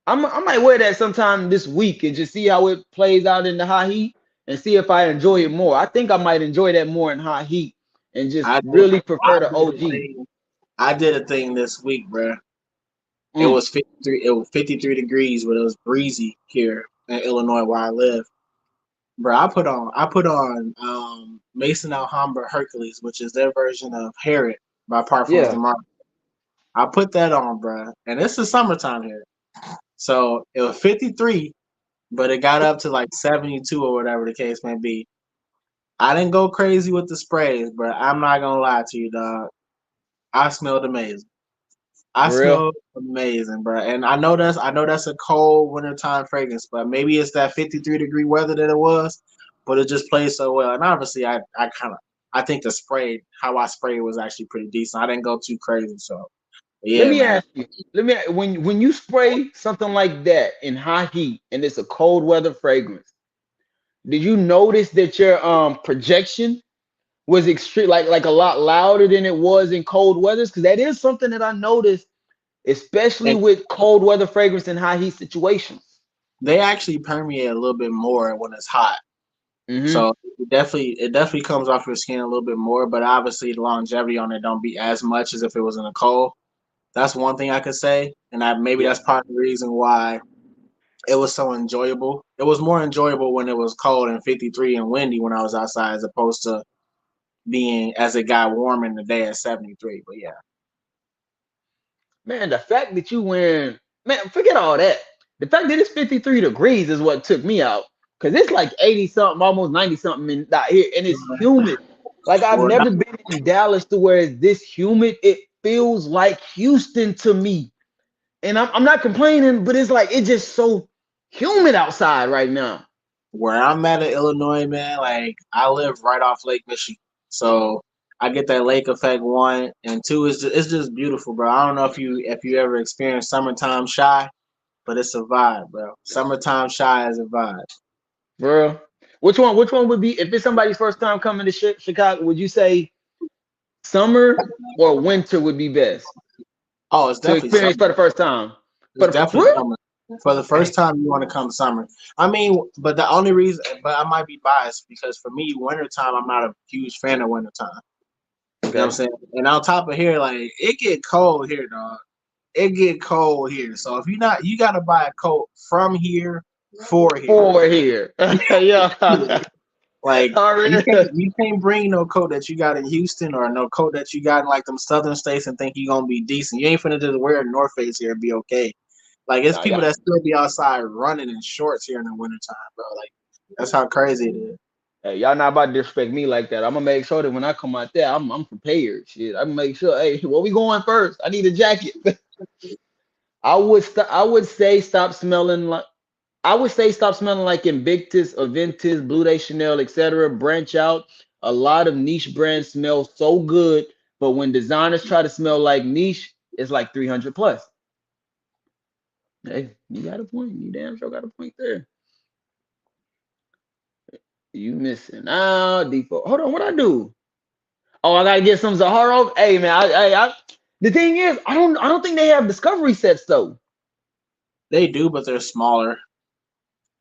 B: I might wear that sometime this week and just see how it plays out in the high heat and see if I enjoy it more. I think I might enjoy that more in high heat and just
A: I did,
B: really prefer the
A: did a
B: OG.
A: thing. I did a thing this week, bro. It
B: Mm,
A: was 53. It was 53 degrees, but it was breezy here in Illinois where I live. Bro, I put on Mason Alhambra Hercules, which is their version of Harriet by Parfums de
B: yeah,
A: Mar. I put that on, bro, and it's the summertime here, so it was 53, but it got up to like 72 or whatever the case may be. I didn't go crazy with the sprays, but I'm not gonna lie to you, dog. I smelled amazing. I
B: for real.
A: smell amazing, bro. And I know that's a cold wintertime fragrance, but maybe it's that 53-degree weather that it was, but it just plays so well. And obviously I think the spray, how I sprayed was actually pretty decent. I didn't go too crazy, so
B: Let
A: yeah,
B: me
A: man.
B: ask you. When you spray something like that in high heat and it's a cold weather fragrance, did you notice that your projection was extreme, like a lot louder than it was in cold weathers? Because that is something that I noticed, especially
A: And
B: with cold weather fragrance in high heat situations.
A: they actually permeate a little bit more when it's hot.
B: Hmm.
A: So it definitely comes off your skin a little bit more, but obviously the longevity on it don't be as much as if it was in a cold. That's one thing I could say, and maybe
B: Yeah.
A: that's part of the reason why it was so enjoyable. It was more enjoyable when it was cold and 53 and windy when I was outside, as opposed to being as it got warm in the day at 73. But yeah,
B: Man, the fact that you wearing, man, forget all that. The fact that it's 53 degrees is what took me out. Cause it's like 80 something, almost 90 something in out here, and it's humid. Like I've
A: well,
B: never been in Dallas to where it's this humid. It feels like Houston to me. And I'm not complaining, but it's like it's just so humid outside right now.
A: where I'm at in Illinois, man, like I live right off Lake Michigan, so I get that lake effect. One and two is it's just beautiful, bro. I don't know if you ever experienced summertime shy, but it's a vibe, bro. Summertime shy is a vibe.
B: Bro. Which one would be if it's somebody's first time coming to Chicago, would you say summer or winter would be best
A: Oh, it's
B: to
A: definitely
B: experience
A: summer.
B: for the first time?
A: It's
B: For
A: definitely
B: real?
A: summer. For the first
B: Dang.
A: time, you want to come summer. I mean, but the only reason, but I might be biased because for me, wintertime, I'm not a huge fan of wintertime. You know what I'm
B: Okay.
A: saying? And on top of here, like it get cold here, dog. It get cold here. So if you're not, you gotta buy a coat from here for here.
B: For here. Yeah.
A: Like you
B: Already.
A: can't you can't bring no coat that you got in Houston or no coat that you got in like them southern states and think you gonna be decent. You ain't finna just wear a North Face here and be okay. Like it's
B: Nah,
A: people
B: y'all,
A: that still be outside running in shorts here in the wintertime, bro. Like that's how crazy it is.
B: hey, y'all not about to disrespect me like that. I'm gonna make sure that when I come out there, I'm prepared. Shit. I'm gonna make sure, hey, where we going first? I need a jacket. I would say stop smelling like Invictus, Aventus, Blue De Chanel, etc. Branch out. A lot of niche brands smell so good, but when designers try to smell like niche, it's like 300 plus. Hey, you got a point. You damn sure got a point there. You missing out. Default. Hold on, what I do? Oh, I gotta get some Zahara. Hey man, the thing is, I don't think they have discovery sets though.
A: They do, but they're smaller.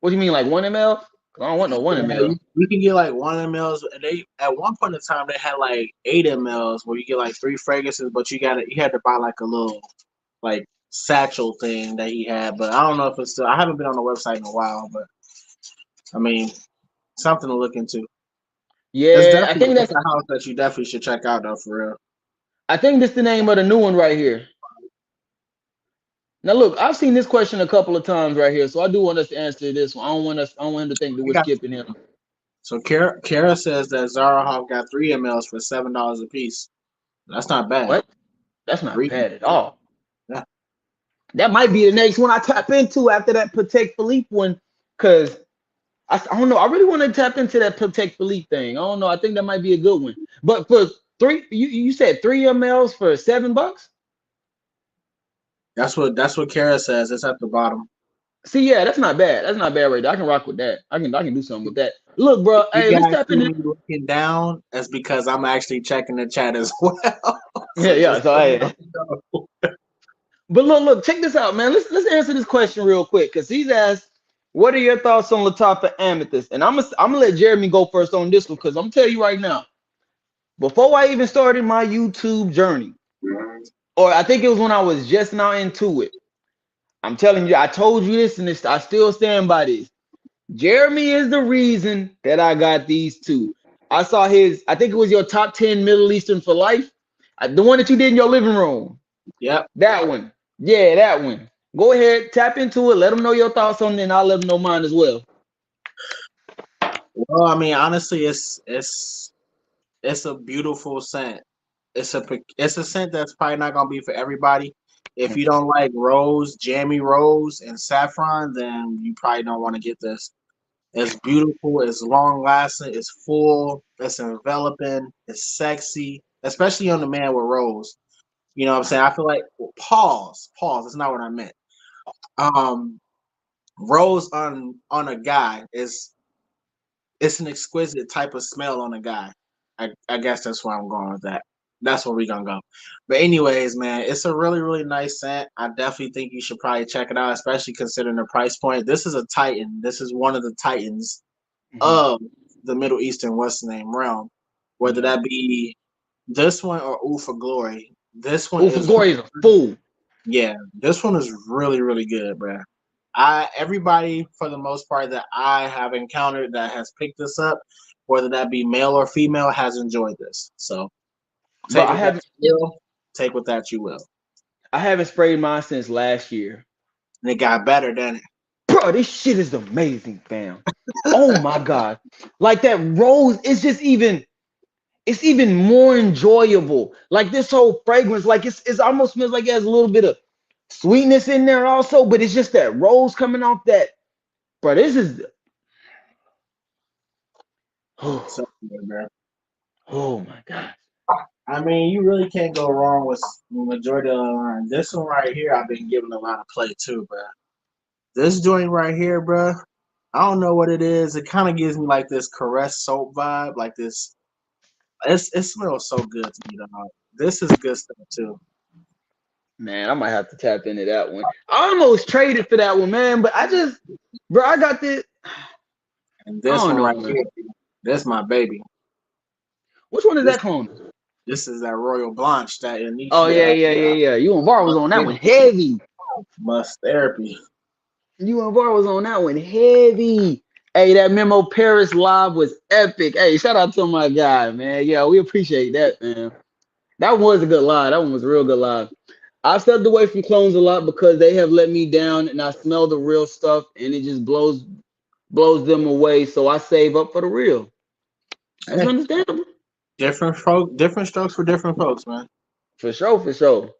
B: What do you mean, like 1 ml? I don't want no one
A: Yeah,
B: ml.
A: you can get like 1 mls. They at one point in time they had like 8 mls where you get like three fragrances, but you had to buy like a little like satchel thing that he had. But I don't know if it's still. I haven't been on the website in a while, but I mean, Something to look into. It's
B: Yeah, I
A: definitely
B: think
A: it's
B: that's
A: a house that you definitely should check out though, for real.
B: I think that's the name of the new one right here. Now look, I've seen this question a couple of times right here, so I do want us to answer this one. I don't want him to think that
A: I
B: we're
A: got
B: skipping him.
A: so Kara says that Zara Hawk got 3 mls for $7 a piece. That's not bad.
B: What? That's not
A: Three,
B: bad at all.
A: yeah.
B: That might be the next one I tap into after that Patek Philippe one, because I don't know. I really want to tap into that Patek Philippe thing. I don't know. I think that might be a good one. But for you said 3 mls for $7?
A: That's what Kara says. It's at the bottom.
B: See, yeah, that's not bad. That's not bad right there. I can rock with that. I can do something with that. Look, bro.
A: You
B: Hey, let's
A: guys
B: tap
A: see
B: into.
A: me looking down, that's because I'm actually checking the chat as well.
B: Yeah,
A: So
B: yeah.
A: just
B: So
A: so
B: hey,
A: you know.
B: but look, check this out, man. Let's answer this question real quick because he's asked, "What are your thoughts on Latifah Amethyst?" And I'm gonna let Jeremy go first on this one because I'm telling you right now, before I even started my YouTube journey, or I think it was when I was just now into it. I'm telling you, I told you this, and I still stand by this. Jeremy is the reason that I got these two. I saw his, I think it was your top 10 Middle Eastern for life. The one that you did in your living room.
A: Yep.
B: That one. Yeah, that one. Go ahead, tap into it. Let them know your thoughts on it, and I'll let them know mine as well.
A: Well, I mean, honestly, it's a beautiful scent. It's a scent that's probably not gonna be for everybody. If you don't like rose, jammy rose, and saffron, then you probably don't want to get this. It's beautiful. It's long lasting. It's full. It's enveloping. It's sexy, especially on the man with rose. You know what I'm saying? I feel like pause. That's not what I meant. Um, rose on a guy is it's an exquisite type of smell on a guy. I guess that's where I'm going with that. That's where we're gonna go. But anyways, man, it's a really, really nice scent. I definitely think you should probably check it out, especially considering the price point. This is a Titan. This is one of the Titans
B: Mhm.
A: of the Middle Eastern West name realm. Whether
B: Yeah.
A: that be this one or Ooh for Glory. This one
B: Ufa
A: is
B: Gory is a fool.
A: yeah, this one is really, really good, bro. I everybody for the most part that I have encountered that has picked this up, whether that be male or female, has enjoyed this. So
B: Bro,
A: take with that you will, take with that you will.
B: I haven't sprayed mine since last year.
A: And it got better than it.
B: Bro, this shit is amazing, fam. Oh my god. Like that rose, it's even more enjoyable. Like this whole fragrance, like it's almost smells like it has a little bit of sweetness in there also, but it's just that rose coming off that. Bro, this is
A: So,
B: oh,
A: bro.
B: oh my god.
A: I mean, you really can't go wrong with the majority of the line. This one right here, I've been giving a lot of play too, bro. This joint right here, bro. I don't know what it is. It kind of gives me like this caress soap vibe, like this. It smells so good to me, dog. This is good stuff too.
B: Man, I might have to tap into that one. I almost traded for that one, man, but bro, I got this.
A: And
B: I
A: this
B: don't
A: one
B: know,
A: right
B: man.
A: here, this my baby.
B: Which one is
A: This
B: that clone?
A: this is that Royal Blanche that
B: Oh
A: Anishi
B: yeah, yeah, yeah, yeah. You and Var was on that one heavy.
A: must therapy.
B: You and Var was on that one heavy. Hey, that Memo Paris live was epic. Hey, shout out to my guy, man. Yeah, we appreciate that, man. That was a good live. That one was a real good live. I've stepped away from clones a lot because they have let me down and I smell the real stuff and it just blows them away. So I save up for the real. That's
A: Hey,
B: understandable.
A: different strokes for different folks, man.
B: For sure, for sure.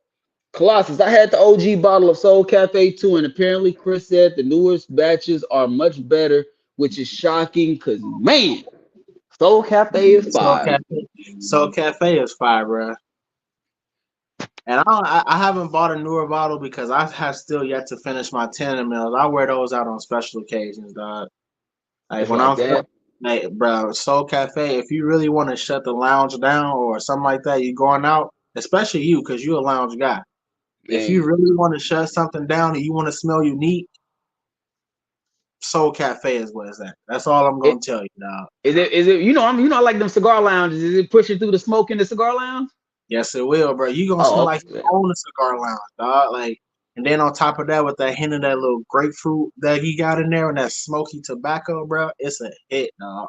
B: Colossus, I had the OG bottle of Soul Cafe too, and apparently Chris said the newest batches are much better, which is shocking because man, Soul Cafe is
A: Soul
B: fire.
A: Cafe, Soul Cafe is fire, bro. And I haven't bought a newer bottle because I have still yet to finish my 10 mls. I wear those out on special occasions, dog. Like
B: It's
A: when
B: like
A: I'm
B: that.
A: like, bro, Soul Cafe. If you really want to shut the lounge down or something like that, you going out, especially you, because you're a lounge guy. If you
B: Man.
A: really want to shut something down and you want to smell unique, Soul Cafe is what it's at. That's all I'm
B: It
A: gonna tell you, dog.
B: is it I like them cigar lounges. Is it pushing through the smoke in the cigar lounge?
A: Yes, it will, bro. You gonna smell
B: Oh,
A: like you
B: okay.
A: own a cigar lounge, dog. Like And then on top of that, with that hint of that little grapefruit that he got in there and that smoky tobacco, bro, it's a hit, dog.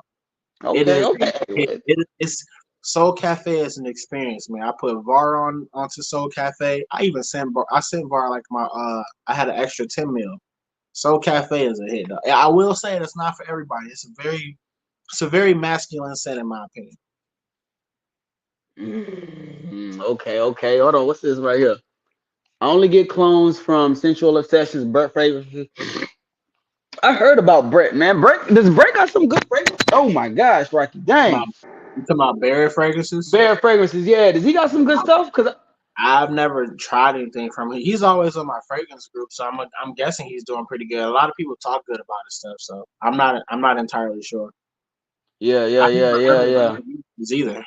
A: It
B: Okay,
A: is.
B: okay.
A: It's Soul Cafe is an experience, man. I put VAR on onto Soul Cafe. I even sent VAR. I sent VAR like my I had an extra 10 mil. Soul Cafe is a hit, though. I will say it's not for everybody. It's a very masculine scent in my opinion.
B: Okay, okay. Hold on. What's this right here? I only get clones from Sensual Obsessions, Brett Fragrances. I heard about Brett, man. Brett got some good fragrances? Oh my gosh, Rocky.
A: My,
B: Dang.
A: you talking about berry fragrances?
B: Bear Fragrances, yeah. Does he got some good stuff? Cause
A: I've never tried anything from him. He's always on my fragrance group, so I'm guessing he's doing pretty good. A lot of people talk good about his stuff, so I'm not entirely sure.
B: yeah,
A: I
B: yeah, yeah,
A: never
B: yeah,
A: heard of
B: yeah.
A: these either.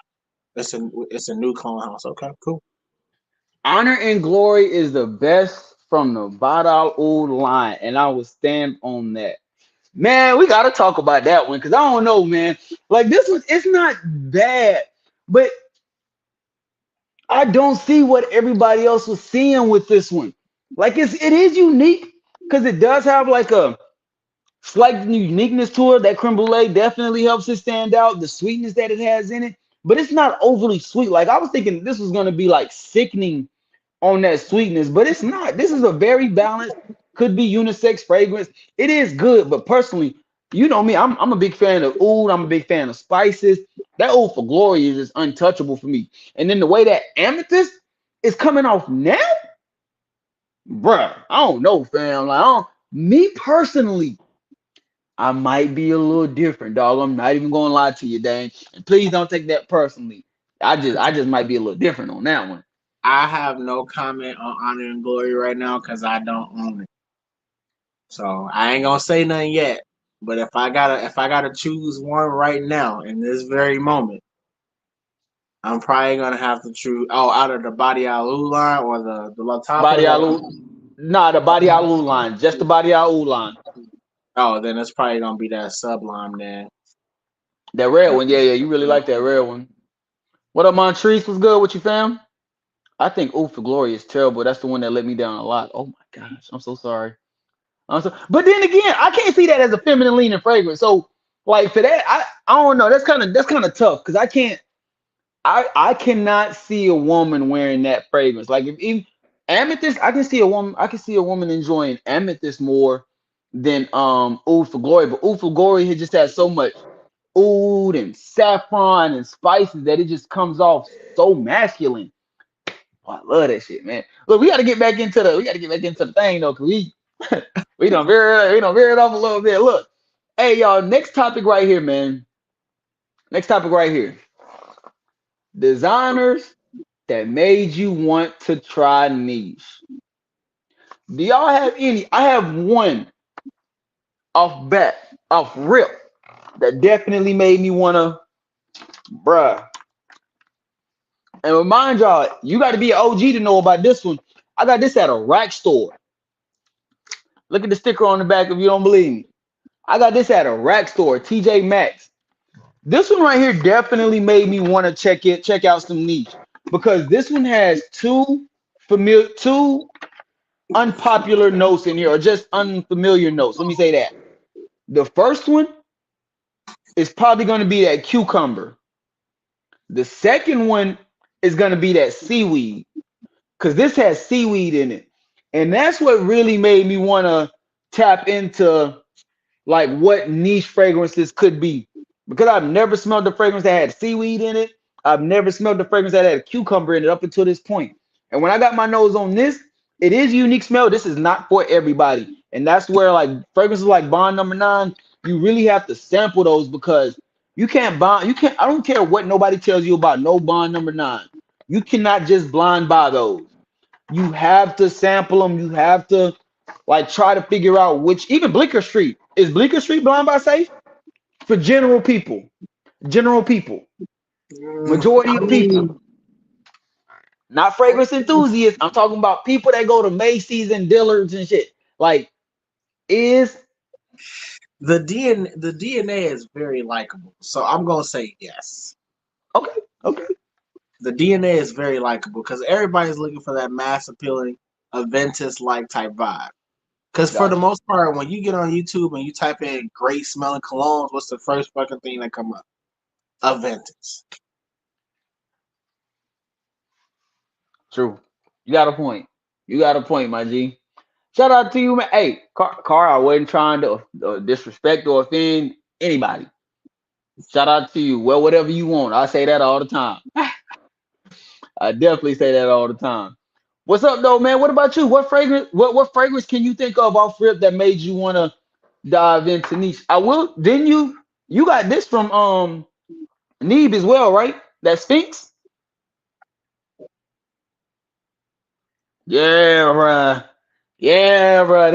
A: It's a new clone house. Okay, cool.
B: Honor and Glory is the best from the Badal Oud line, and I will stand on that. Man, we gotta talk about that one because I don't know, man. Like this one, it's not bad, but I don't see what everybody else was seeing with this one. Like it is unique because it does have like a slight uniqueness to it. That creme brulee definitely helps it stand out. The sweetness that it has in it, but it's not overly sweet. Like I was thinking this was gonna be like sickening on that sweetness, but it's not. This is a very balanced, could be unisex fragrance. It is good, but personally, you know me, I'm a big fan of oud. I'm a big fan of spices. That oud for glory is just untouchable for me. And then the way that amethyst is coming off now, bruh, I don't know, fam. Like, me personally, I might be a little different, dog. I'm not even gonna lie to you, dang. And please don't take that personally. I just might be a little different on that one.
A: I have no comment on Honor and Glory right now because I don't own it. So I ain't gonna say nothing yet. But if I gotta choose one right now in this very moment, I'm probably gonna have to choose out of the Body Alu line or the La Top
B: Body
A: or
B: Alu, nah, the Body Alu line, just the Body Alu line.
A: then it's probably gonna be that Sublime then.
B: That red one, yeah, yeah, you really like that red one. What up, Montrese? What's good with you, fam? I think Ooh for Glory is terrible. That's the one that let me down a lot. Oh my gosh, I'm so sorry. But then again, I can't see that as a feminine leaning fragrance. So, like for that, I don't know. That's kind of tough because I cannot see a woman wearing that fragrance. Like if amethyst, I can see a woman enjoying amethyst more than Oud for Glory. But Oud for Glory, it just has so much oud and saffron and spices that it just comes off so masculine. Oh, I love that shit, man. Look, we gotta get back into the thing though, cause we don't veer it off a little bit. Look, hey y'all, next topic right here, man. Next topic right here. Designers that made you want to try niche. Do y'all have any? I have one off bat, off rip, that definitely made me wanna, bruh. And remind y'all, you got to be an OG to know about this one. I got this at a rack store. Look at the sticker on the back if you don't believe me. I got this at a rack store, TJ Maxx. This one right here definitely made me want to check out some niche because this one has two unpopular notes in here, or just unfamiliar notes. Let me say that. The first one is probably going to be that cucumber. The second one is going to be that seaweed because this has seaweed in it. And that's what really made me want to tap into like what niche fragrances could be. Because I've never smelled the fragrance that had seaweed in it. I've never smelled the fragrance that had a cucumber in it up until this point. And when I got my nose on this, it is a unique smell. This is not for everybody. And that's where like fragrances like Bond Number 9, you really have to sample those because I don't care what nobody tells you about no Bond Number 9. You cannot just blind buy those. You have to sample them. You have to like try to figure out which, even Bleecker Street. Is Bleecker Street blind buy safe? For general people. General people. Majority
A: I
B: of people.
A: mean,
B: Not fragrance enthusiasts. I'm talking about people that go to Macy's and Dillard's and shit. Like, is
A: the DNA is very likable, so I'm gonna say yes.
B: okay, okay.
A: The DNA is very likable because everybody's looking for that mass appealing. Aventus like type vibe. Because for the
B: Gotcha.
A: most part, when you get on YouTube and you type in great smelling colognes, what's the first fucking thing that come up? Aventus.
B: True. You got a point. You got a point, my G. Shout out to you, man. Hey, Car, I wasn't trying to disrespect or offend anybody. Shout out to you. Well, whatever you want. I say that all the time. I definitely say that all the time. What's up, though, man? What about you? What fragrance can you think of off rip that made you want to dive into niche? I will. Didn't you got this from Neeb as well, right? That Sphinx. Yeah, bruh. Yeah, bruh.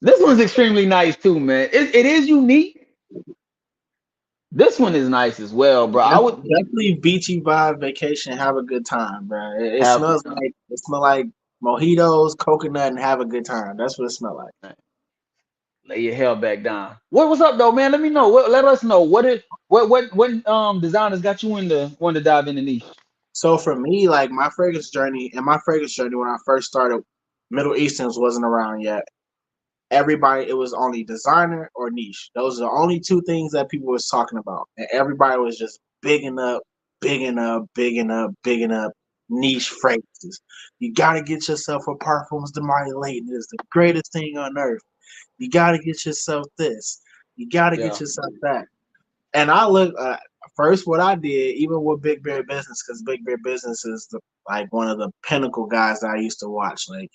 B: This one's extremely nice too, man. It is unique. This one is nice as well, bro. I would
A: Definitely beachy vibe vacation. Have a good time, bro. It
B: have
A: smells like mojitos, coconut, and have a good time. That's what it smells like.
B: lay your hair back down. What's up though, man? Let me know. Let us know what designers got you in the want to dive in the niche.
A: So for me, like my fragrance journey when I first started, Middle Easterns wasn't around yet. Everybody, it was only designer or niche. Those are the only two things that people was talking about, and everybody was just bigging up, bigging up, bigging up, bigging up niche fragrances. You gotta get yourself a Parfums de Marie Layton. It is the greatest thing on earth. You gotta get yourself this. You gotta get
B: Yeah.
A: yourself that. And I look first what I did, even with Big Bear Business, because Big Bear Business is like one of the pinnacle guys that I used to watch. Like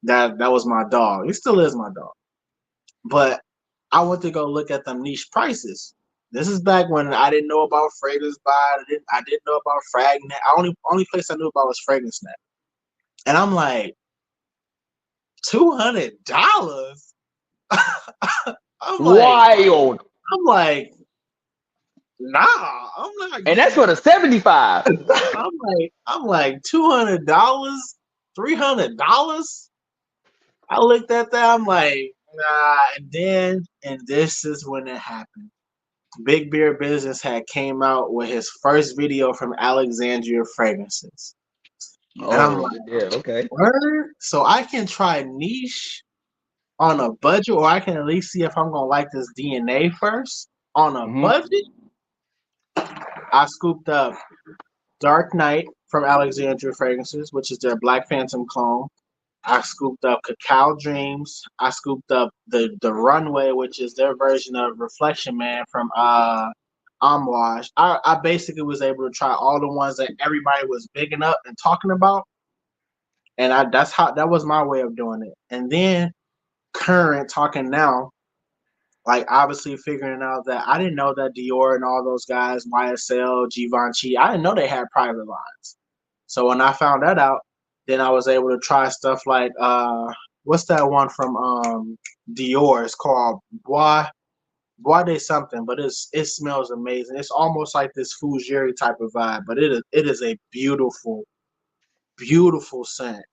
A: that was my dog. He still is my dog. But I went to go look at them niche prices. This is back when I didn't know about Fragrance Buy. I didn't know about Fragnet. Only place I knew about was Fragrance Net. And I'm like, $200. I'm like,
B: Wild.
A: I'm like, nah, I'm not
B: And that's
A: getting
B: for the 75.
A: I'm like $200, $300. I looked at that. I'm like, nah. And this is when it happened. Big Beer Business had came out with his first video from Alexandria Fragrances, and I'm
B: Oh,
A: like,
B: yeah, okay.
A: word. So I can try niche on a budget, or I can at least see if I'm gonna like this DNA first on a
B: Hmm.
A: budget. I scooped up Dark Knight from Alexandria Fragrances, which is their Black Phantom clone. I scooped up Cacao Dreams. I scooped up the Runway, which is their version of Reflection Man from Amouage. I basically was able to try all the ones that everybody was bigging up and talking about, and that was my way of doing it. And then current talking now, like obviously figuring out that I didn't know that Dior and all those guys, YSL, Givenchy, I didn't know they had private lines. So when I found that out, then I was able to try stuff like what's that one from Dior? It's called Bois de something, but it smells amazing. It's almost like this Fougere type of vibe, but it is a beautiful, beautiful scent.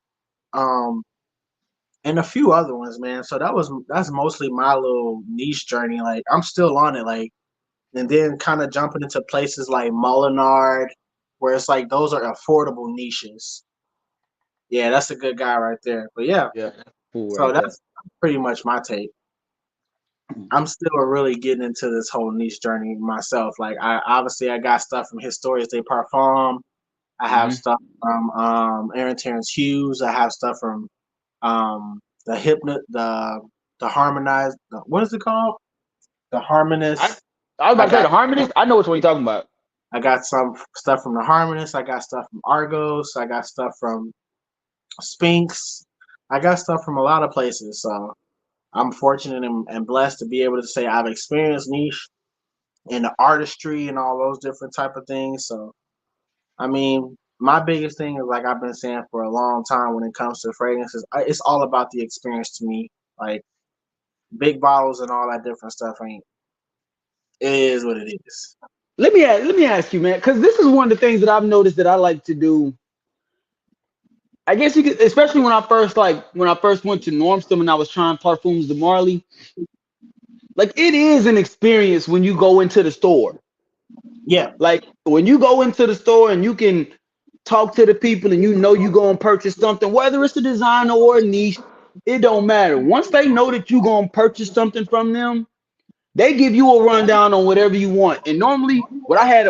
A: Um and a few other ones, man. So that's mostly my little niche journey. Like I'm still on it, like and then kind of jumping into places like Molinard, where it's like those are affordable niches. Yeah, that's a good guy right there. But yeah,
B: Yeah, that's cool
A: so
B: right there.
A: that's pretty much my take. I'm still really getting into this whole niche journey myself. Like I got stuff from Historias de Parfum. I have
B: Hmm.
A: stuff from Aaron Terrence Hughes. I have stuff from the the harmonized what is it called? The
B: I,
A: harmonist.
B: I was about
A: I
B: to say
A: got
B: the harmonist. I know which one you're talking about.
A: I got some stuff from the harmonist. I got stuff from Argos. I got stuff from Spinks. I got stuff from a lot of places. So I'm fortunate and blessed to be able to say I've experienced niche in the artistry and all those different type of things. So I mean, my biggest thing is like I've been saying for a long time when it comes to fragrances, it's all about the experience to me. Like big bottles and all that different stuff ain't. It is what it is.
B: Let me ask you, man, because this is one of the things that I've noticed that I like to do. I guess you could, especially when I first went to Normstom and I was trying Parfums de Marley. Like it is an experience when you go into the store.
A: Yeah,
B: Like when you go into the store and you can talk to the people, and you know you're gonna purchase something, whether it's a designer or a niche, it don't matter. Once they know that you're gonna purchase something from them, they give you a rundown on whatever you want. And normally, what I have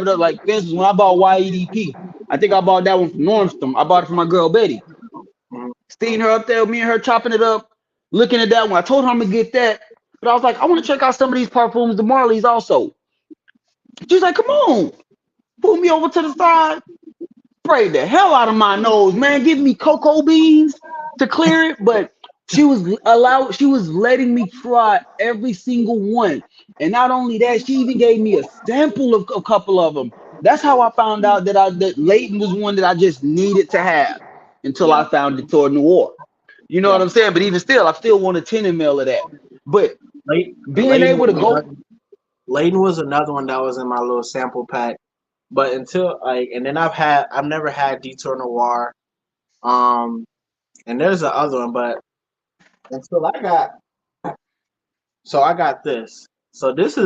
B: it up like, for instance, when I bought YEDP, I think I bought that one from Nordstrom. I bought it for my girl Betty.
A: Mhm.
B: Seeing her up there, me and her chopping it up, looking at that one. I told her I'm gonna get that, but I was like, I want to check out some of these perfumes, the Marleys also. She's like, come on, pull me over to the side, spray the hell out of my nose, man. Give me cocoa beans to clear it, but she was letting me try every single one. And not only that, she even gave me a sample of a couple of them. That's how I found out that Layton was one that I just needed to have until
A: Yeah,
B: I found Dior Noir. You know
A: yeah.
B: what I'm saying? But even still, I still want a 10 ml of that. But being
A: Layton
B: able to
A: was
B: go,
A: Layton was another one that was in my little sample pack. But until like, and then I've never had Detour Noir. Um, and there's the other one, but until I got this. So this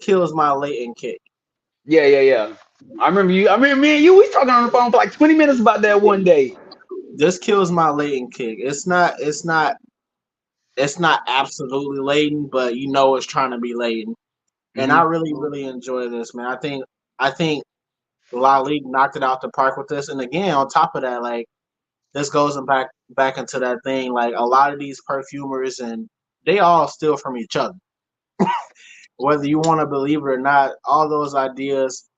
A: kills my Layton kick.
B: yeah. I remember me and you, we talking on the phone for like 20 minutes about that one day.
A: This kills my Layton kick. It's not absolutely laden, but you know it's trying to be laden. And I
B: Hmm.
A: really enjoy this, man. I think La Ligue knocked it out the park with this. And again, on top of that, like this goes back into that thing. Like a lot of these perfumers and they all steal from each other. Whether you want to believe it or not, all those ideas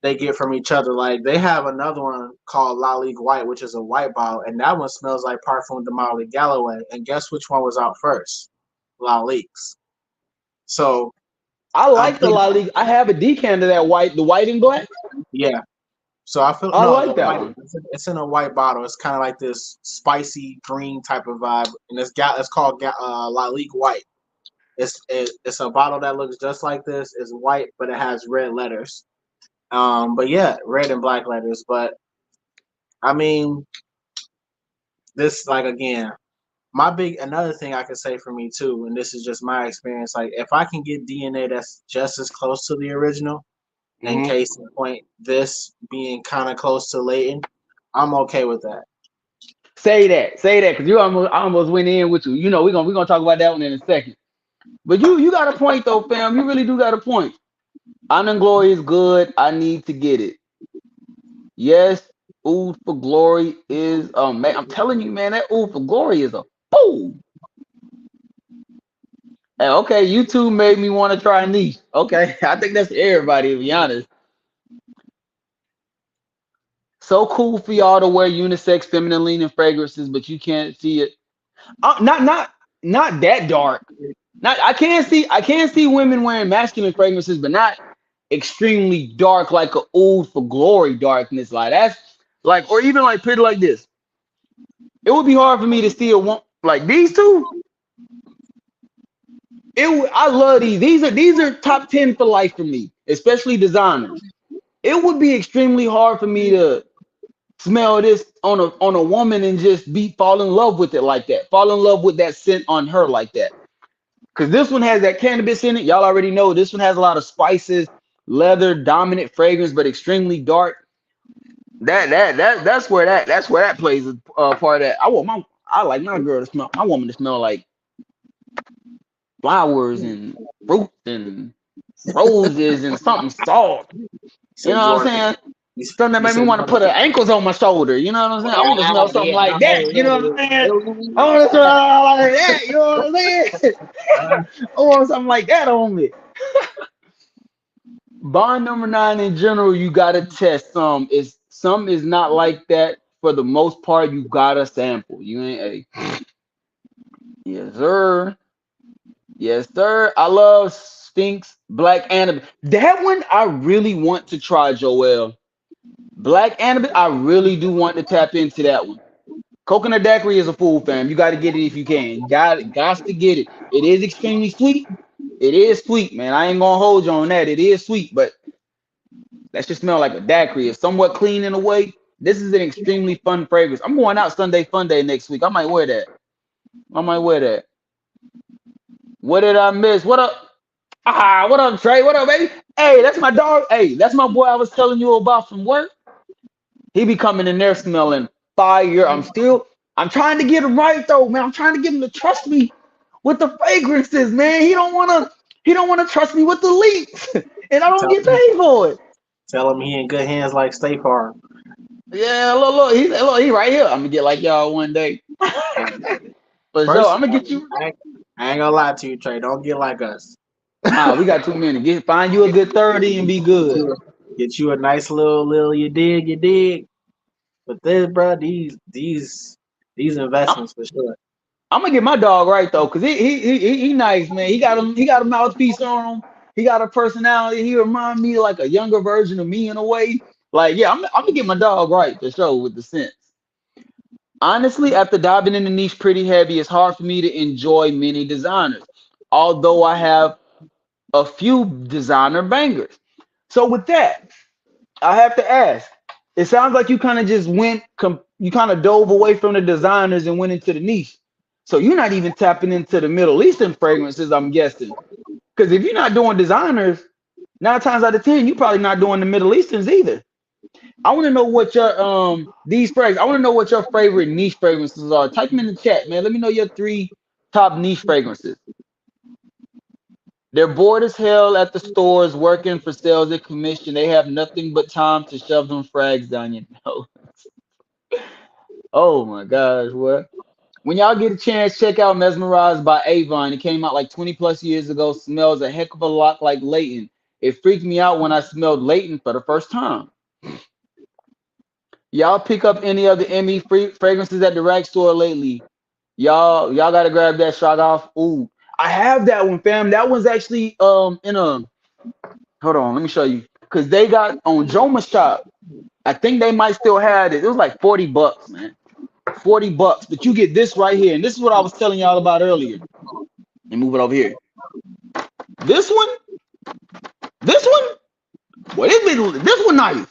A: they get from each other. Like they have another one called La Ligue White, which is a white bottle, and that one smells like Parfum de Molly Galloway. And guess which one was out first? La Ligue's. So
B: I
A: I
B: like the
A: think,
B: La Liga. I have a decanter that white, the white and black.
A: yeah. So I feel
B: I
A: no, the
B: like that
A: white.
B: one.
A: It's in a white bottle. It's kind of like this spicy green type of vibe, and it's called La Ligue White. It's a bottle that looks just like this. It's white, but it has red letters. But yeah, red and black letters. But I mean, this like again, my big another thing I could say for me too, and this is just my experience. Like if I can get DNA that's just as close to the original, in
B: Hmm.
A: case in point, this being kind of close to Layton, I'm okay with that.
B: Say that, because I almost went in with you. You know, we're gonna talk about that one in a second. But you got a point though, fam. You really do got a point. Honor and Glory is good. I need to get it. Yes, Food for Glory is man. I'm telling you, man, that Food for Glory is a fool. And okay, you two made me want to try niche. Okay, I think that's everybody, to be honest. So cool for y'all to wear unisex, feminine leaning fragrances, but you can't see it. Not that dark. Not I can't see women wearing masculine fragrances, but not extremely dark like a Oud for Glory darkness. Like that's like, or even like pretty like this. It would be hard for me to see a one like these two. I love these. These are top 10 for life for me, especially designers. It would be extremely hard for me to smell this on a woman and just fall in love with it like that. Fall in love with that scent on her like that. Because this one has that cannabis in it. Y'all already know this one has a lot of spices, leather, dominant fragrance, but extremely dark. That's where that plays a part of that. I like my girl to smell my woman to smell like flowers and fruit and roses and something soft.
A: So
B: You know
A: you
B: what I'm
A: want
B: saying?
A: you,
B: Something that
A: you
B: made me
A: said you
B: want to put
A: want
B: her ankles on my shoulder. You know what I'm saying? I want to smell something
A: yeah,
B: like that. You know what I'm saying? I want to smell like that. You know what I'm saying? I want something like that on me. Bond number 9 in general, you gotta test some is not like that. For the most part, you gotta sample. You ain't a yes, sir. Yes, sir. I love Sphinx Black Annabelle. That one I really want to try, Joel. Black Annabelle, I really do want to tap into that one. Coconut daiquiri is a fool, fam. You got to get it if you can. Got to get it. It is extremely sweet. It is sweet, man. I ain't gonna hold you on that. It is sweet, but that should smell like a daiquiri. It's somewhat clean in a way. This is an extremely fun fragrance. I'm going out Sunday Fun Day next week. I might wear that. I might wear that. What did I miss? What up? What up, Trey? What up, baby? Hey, that's my dog. Hey, that's my boy I was telling you about from work. He be coming in there smelling fire. I'm trying to get him right though, man. I'm trying to get him to trust me with the fragrances, man. He don't wanna trust me with the leaks. And I don't
A: Tell
B: get
A: him,
B: paid for it.
A: tell him he in good hands like State Farm.
B: Yeah, he right here. I'm gonna get like y'all one day. For sure.
A: First,
B: I'm gonna get you.
A: I ain't gonna lie to you, Trey. Don't get like us.
B: We got too many. Find you a good 30 and be
A: Get
B: good.
A: you, get you a nice little you dig. But this, bro, these
B: I'm,
A: investments for sure.
B: I'm gonna get my dog right though, cause he nice, man. He got a mouthpiece on him. He got a personality. He remind me like a younger version of me in a way. Like, yeah, I'm gonna get my dog right for sure with the sense. Honestly, after diving in the niche pretty heavy, it's hard for me to enjoy many designers. Although I have a few designer bangers. So with that, I have to ask. It sounds like you kind of just you kind of dove away from the designers and went into the niche. So you're not even tapping into the Middle Eastern fragrances, I'm guessing. Because if you're not doing designers, 9 times out of 10, you're probably not doing the Middle Easterns either. I want to know what your these fragrances. I want to know what your favorite niche fragrances are. Type them in the chat, man. Let me know your 3 top niche fragrances. They're bored as hell at the stores working for sales and commission. They have nothing but time to shove them frags down your nose. Oh my gosh, what? When y'all get a chance, check out Mesmerized by Avon. It came out like 20 plus years ago. Smells a heck of a lot like Layton. It freaked me out when I smelled Layton for the first time. Y'all pick up any of the ME free fragrances at the rack store lately? Y'all gotta grab that shot off. Ooh, I have that one, fam. That one's actually in a hold on, let me show you. Cause they got on Joma's shop. I think they might still have it. It was like $40, man. $40. But you get this right here. And this is what I was telling y'all about earlier. And move it over here. This one, this one, well, this one nice.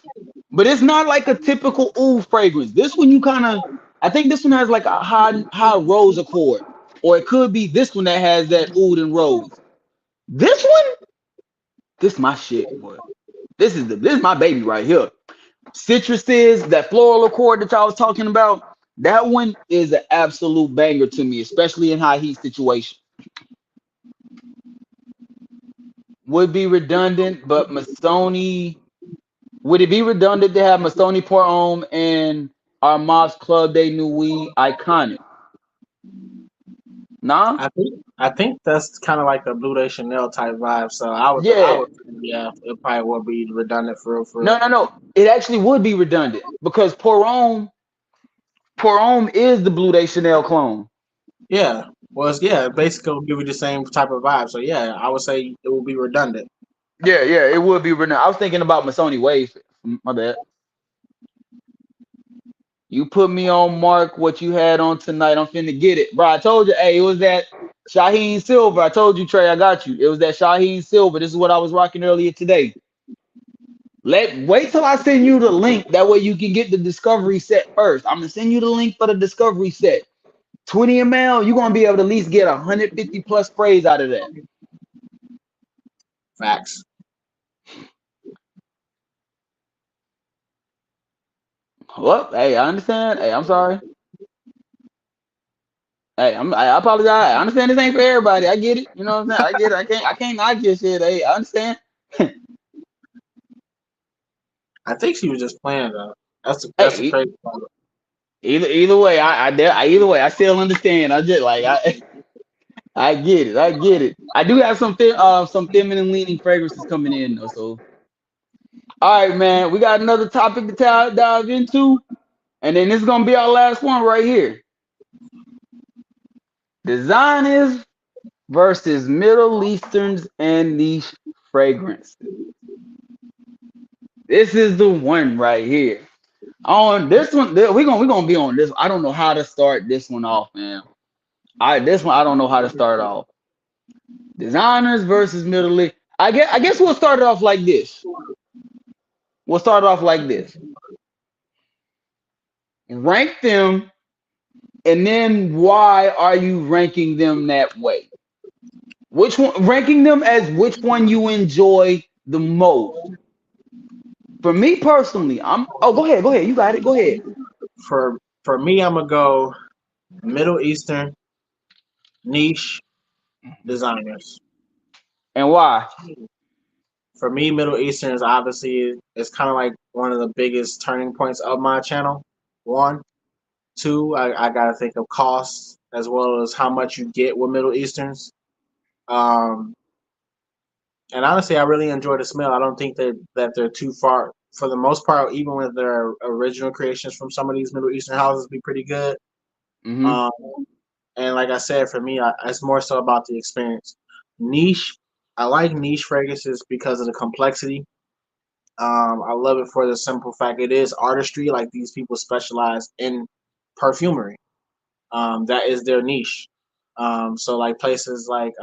B: But it's not like a typical oud fragrance. This one you kind of I think this one has like a high rose accord. Or it could be this one that has that oud and rose. This one, this my shit, boy. This is my baby right here. Citruses, that floral accord that y'all was talking about, that one is an absolute banger to me, especially in high heat situations. Would be redundant, but Masoni, would it be redundant to have Masoni Pour Homme and our Mob's Club de Nuit iconic? Nah?
A: I think that's kind of like a Bleu De Chanel type vibe. So I
B: Yeah.
A: would yeah, it probably would be redundant for real for
B: No,
A: real.
B: no, no. It actually would be redundant because Pour Homme is the Blue Day Chanel clone.
A: Yeah. Well, basically it'll give you the same type of vibe. So yeah, I would say it will be redundant.
B: Yeah, yeah, it would be redundant. I was thinking about Masoni Wave. My bad. You put me on mark what you had on tonight. I'm finna get it. Bro, I told you, hey, it was that Shaheen Silver. I told you, Trey, I got you. It was that Shaheen Silver. This is what I was rocking earlier today. Wait till I send you the link. That way you can get the discovery set first. I'm gonna send you the link for the discovery set. 20 ml, you're gonna be able to at least get 150 plus sprays out of that.
A: Facts.
B: Well, hey, I understand. Hey, I'm sorry. Hey, I apologize. I understand this ain't for everybody. I get it. You know what I'm saying? I get it. I can't knock your shit. Hey, I understand.
A: I think she was just playing though. That's a
B: Hey,
A: crazy part.
B: either way, either way, I still understand. I just like I get it. I get it. I do have some feminine leaning fragrances coming in though. So all right, man, we got another topic to dive into, and then this is gonna be our last one right here. Designers versus Middle Easterns and niche fragrances. This is the one right here. On this one, we're gonna be on this. I don't know how to start this one off, man. This one I don't know how to start off. Designers versus Middle East. I guess we'll start it off like this. We'll start it off like this. Rank them, and then why are you ranking them that way? Which one ranking them as which one you enjoy the most? For me personally, I'm. Oh, go ahead. Go ahead. You got it. Go ahead.
A: For me, I'm gonna go Middle Eastern niche designers.
B: And why?
A: For me, Middle Eastern is obviously it's kind of like one of the biggest turning points of my channel. One, two, I gotta think of costs as well as how much you get with Middle Easterns. Um, and honestly, I really enjoy the smell. I don't think that they're too far. For the most part, even with their original creations from some of these Middle Eastern houses, be pretty good.
B: Mm-hmm.
A: Um, and like I said, for me, it's more so about the experience. Niche, I like niche fragrances because of the complexity. I love it for the simple fact it is artistry. Like these people specialize in perfumery. That is their niche. So like places like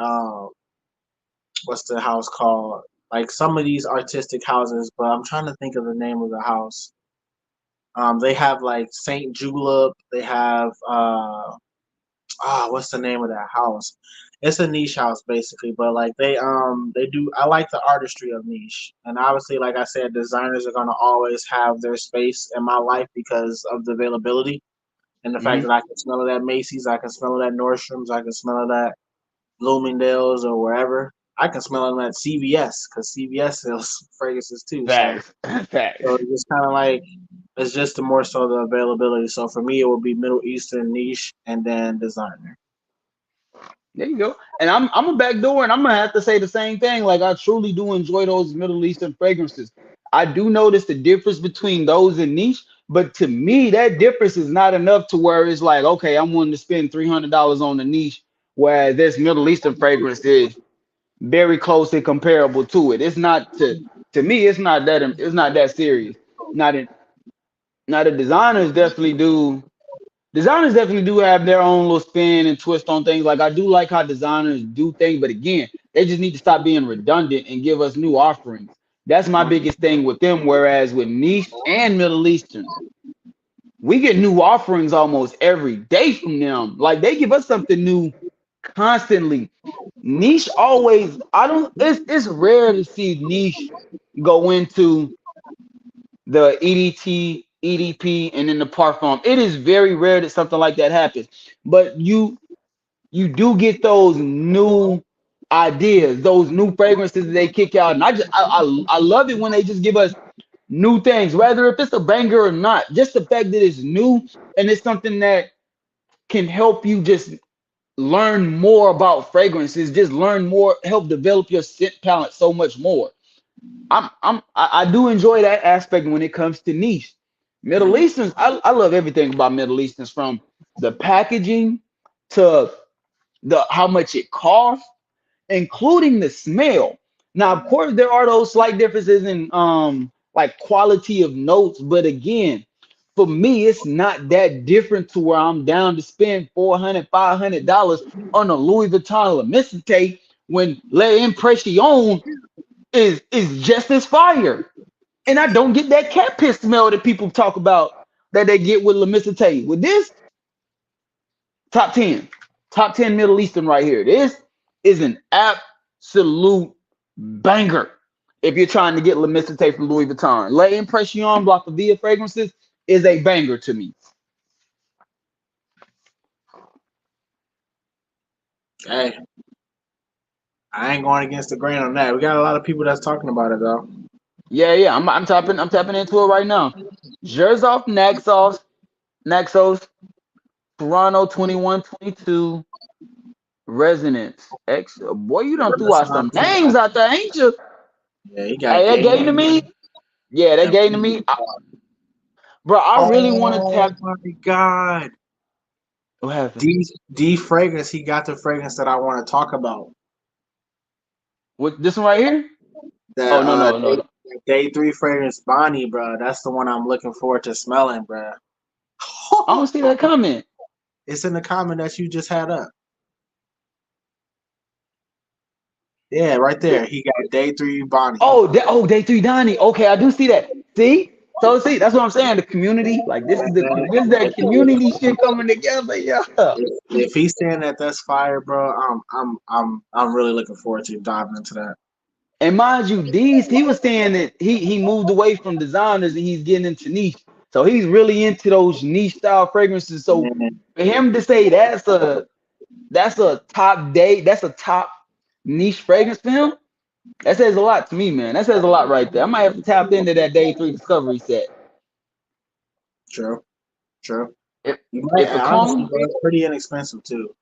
A: what's the house called? Like some of these artistic houses, but I'm trying to think of the name of the house. They have like Saint Julep. They have what's the name of that house? It's a niche house basically, but like they do. I like the artistry of niche, and obviously, like I said, designers are gonna always have their space in my life because of the availability and the fact
B: Mm-hmm.
A: that I can smell it at Macy's, I can smell it at Nordstrom's, I can smell it at Bloomingdale's or wherever. I can smell them at CVS because CVS sells fragrances too. So,
B: Facts. Facts.
A: so it's just kind of like it's just the more so the availability. So for me, it would be Middle Eastern niche and then designer.
B: There you go. And I'm a back door, and I'm gonna have to say the same thing. Like I truly do enjoy those Middle Eastern fragrances. I do notice the difference between those and niche, but to me, that difference is not enough to where it's like, okay, I'm willing to spend $300 on the niche, whereas this Middle Eastern fragrance is very closely comparable to it. It's not to me, it's not that serious. Not in Now the designers definitely do have their own little spin and twist on things. Like I do like how designers do things, but again, they just need to stop being redundant and give us new offerings. That's my biggest thing with them. Whereas with niche and Middle Eastern, we get new offerings almost every day from them. Like they give us something new constantly. Niche always, I don't, it's rare to see niche go into the EDT, EDP, and then the parfum. It is very rare that something like that happens. But you do get those new ideas, those new fragrances that they kick out. And I love it when they just give us new things, whether if it's a banger or not. Just the fact that it's new and it's something that can help you just learn more about fragrances, just learn more, help develop your scent palette so much more. I do enjoy that aspect when it comes to niche. Middle
A: Mhm.
B: Easterns, I love everything about Middle Easterns from the packaging to the how much it costs, including the smell. Now, of course, there are those slight differences in like quality of notes, but again, for me, it's not that different to where I'm down to spend $400, $500 on a Louis Vuitton La Messite when Le Impression is just as fire. And I don't get that cat piss smell that people talk about that they get with La Messite. With this, top 10. Top 10 Middle Eastern right here. This is an absolute banger if you're trying to get La Messite from Louis Vuitton. La Impression Block of Via fragrances is a banger to me.
A: Hey, I ain't going against the grain on that. We got a lot of people that's talking about it though.
B: Yeah. I'm tapping into it right now. Jerzoff Naxos, Toronto 2122, Resonance. X boy, you done threw out some names out there, ain't you?
A: Yeah, he got
B: Hey, that gave to
A: game.
B: me. Yeah, that
A: And
B: gave to me. Bro, I really want to
A: oh
B: tap.
A: my god,
B: What happened?
A: D fragrance. He got the fragrance that I want to talk about.
B: What this one right here?
A: That
B: Oh no, no, no, no.
A: day three fragrance Bonnie, bro. That's the one I'm looking forward to smelling, bro.
B: I don't see that comment.
A: It's in the comment that you just had up. Yeah, right there. He got day three Bonnie.
B: Day three Donnie. Okay, I do see that. See? So see, that's what I'm saying. The community, like this is
A: And
B: the
A: then
B: this is that community shit coming together. Yeah.
A: if he's saying that that's fire, bro, I'm really looking forward to diving into that.
B: And mind you, these he was saying that he moved away from designers and he's getting into niche. So he's really into those niche style fragrances. So
A: And
B: for him to say that's a top date, that's a top niche fragrance for him, that says a lot to me, man. That says a lot right there. I might have to tap into that day three discovery set.
A: true, true.
B: If
A: You might
B: if a
A: honestly,
B: clone,
A: bro, it's pretty inexpensive too.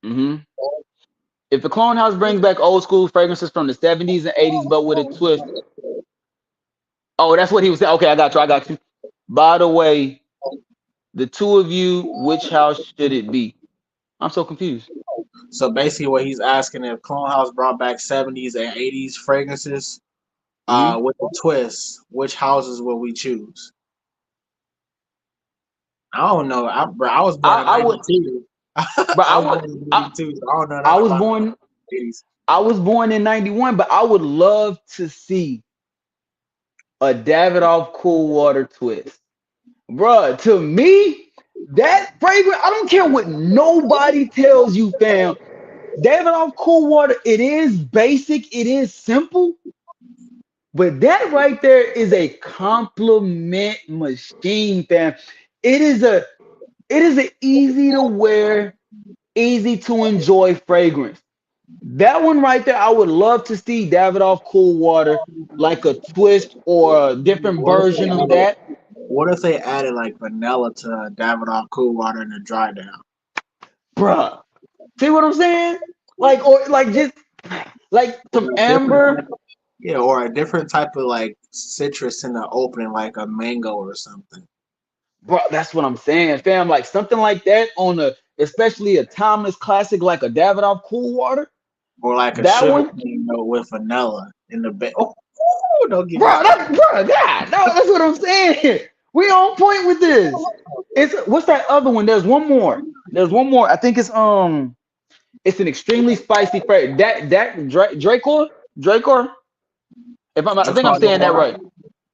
B: mhm. If a clone house brings back old school fragrances from the 70s and 80s, but with a twist. Oh, that's what he was saying. Okay, I got you. I got you. By the way, the two of you, which house should it be? I'm so confused.
A: So basically, what he's asking if Clone House brought back 70s and 80s fragrances,
B: Hmm.
A: with a twist, which houses will we choose? I don't know. I was born in
B: I would,
A: '92.
B: but
A: I
B: I
A: was
B: would,
A: born in
B: I,
A: '92, so I don't know
B: I
A: nothing
B: was
A: about
B: born,
A: the '80s.
B: I was born in '91, but I would love to see a Davidoff Cool Water twist, bruh. To me, that fragrance, I don't care what nobody tells you, fam. Davidoff Cool Water, it is basic, it is simple, but that right there is a compliment machine, fam. It is a it is an easy to wear, easy to enjoy fragrance. That one right there, I would love to see Davidoff Cool Water, like a twist or a different
A: What if they
B: version of
A: added?
B: that.
A: What if they added like vanilla to Davidoff Cool Water in the dry down,
B: Bruh. See what I'm saying? Like, or like just like
A: or
B: some
A: a different type
B: amber.
A: of, yeah, or a different type of like citrus in the opening, like a mango or something,
B: Bro, that's what I'm saying, fam. Like something like that on a, especially a timeless classic like a Davidoff Cool Water.
A: or like a
B: That
A: sugar
B: one,
A: cane note with vanilla in the bed. Oh, don't get me
B: bro.
A: started.
B: Yeah, no, that's what I'm saying. We on point with this. It's what's that other one? There's one more. There's one more. I think it's an extremely spicy flavor. Dracor. If I think I'm saying that
A: Jacardian,
B: right.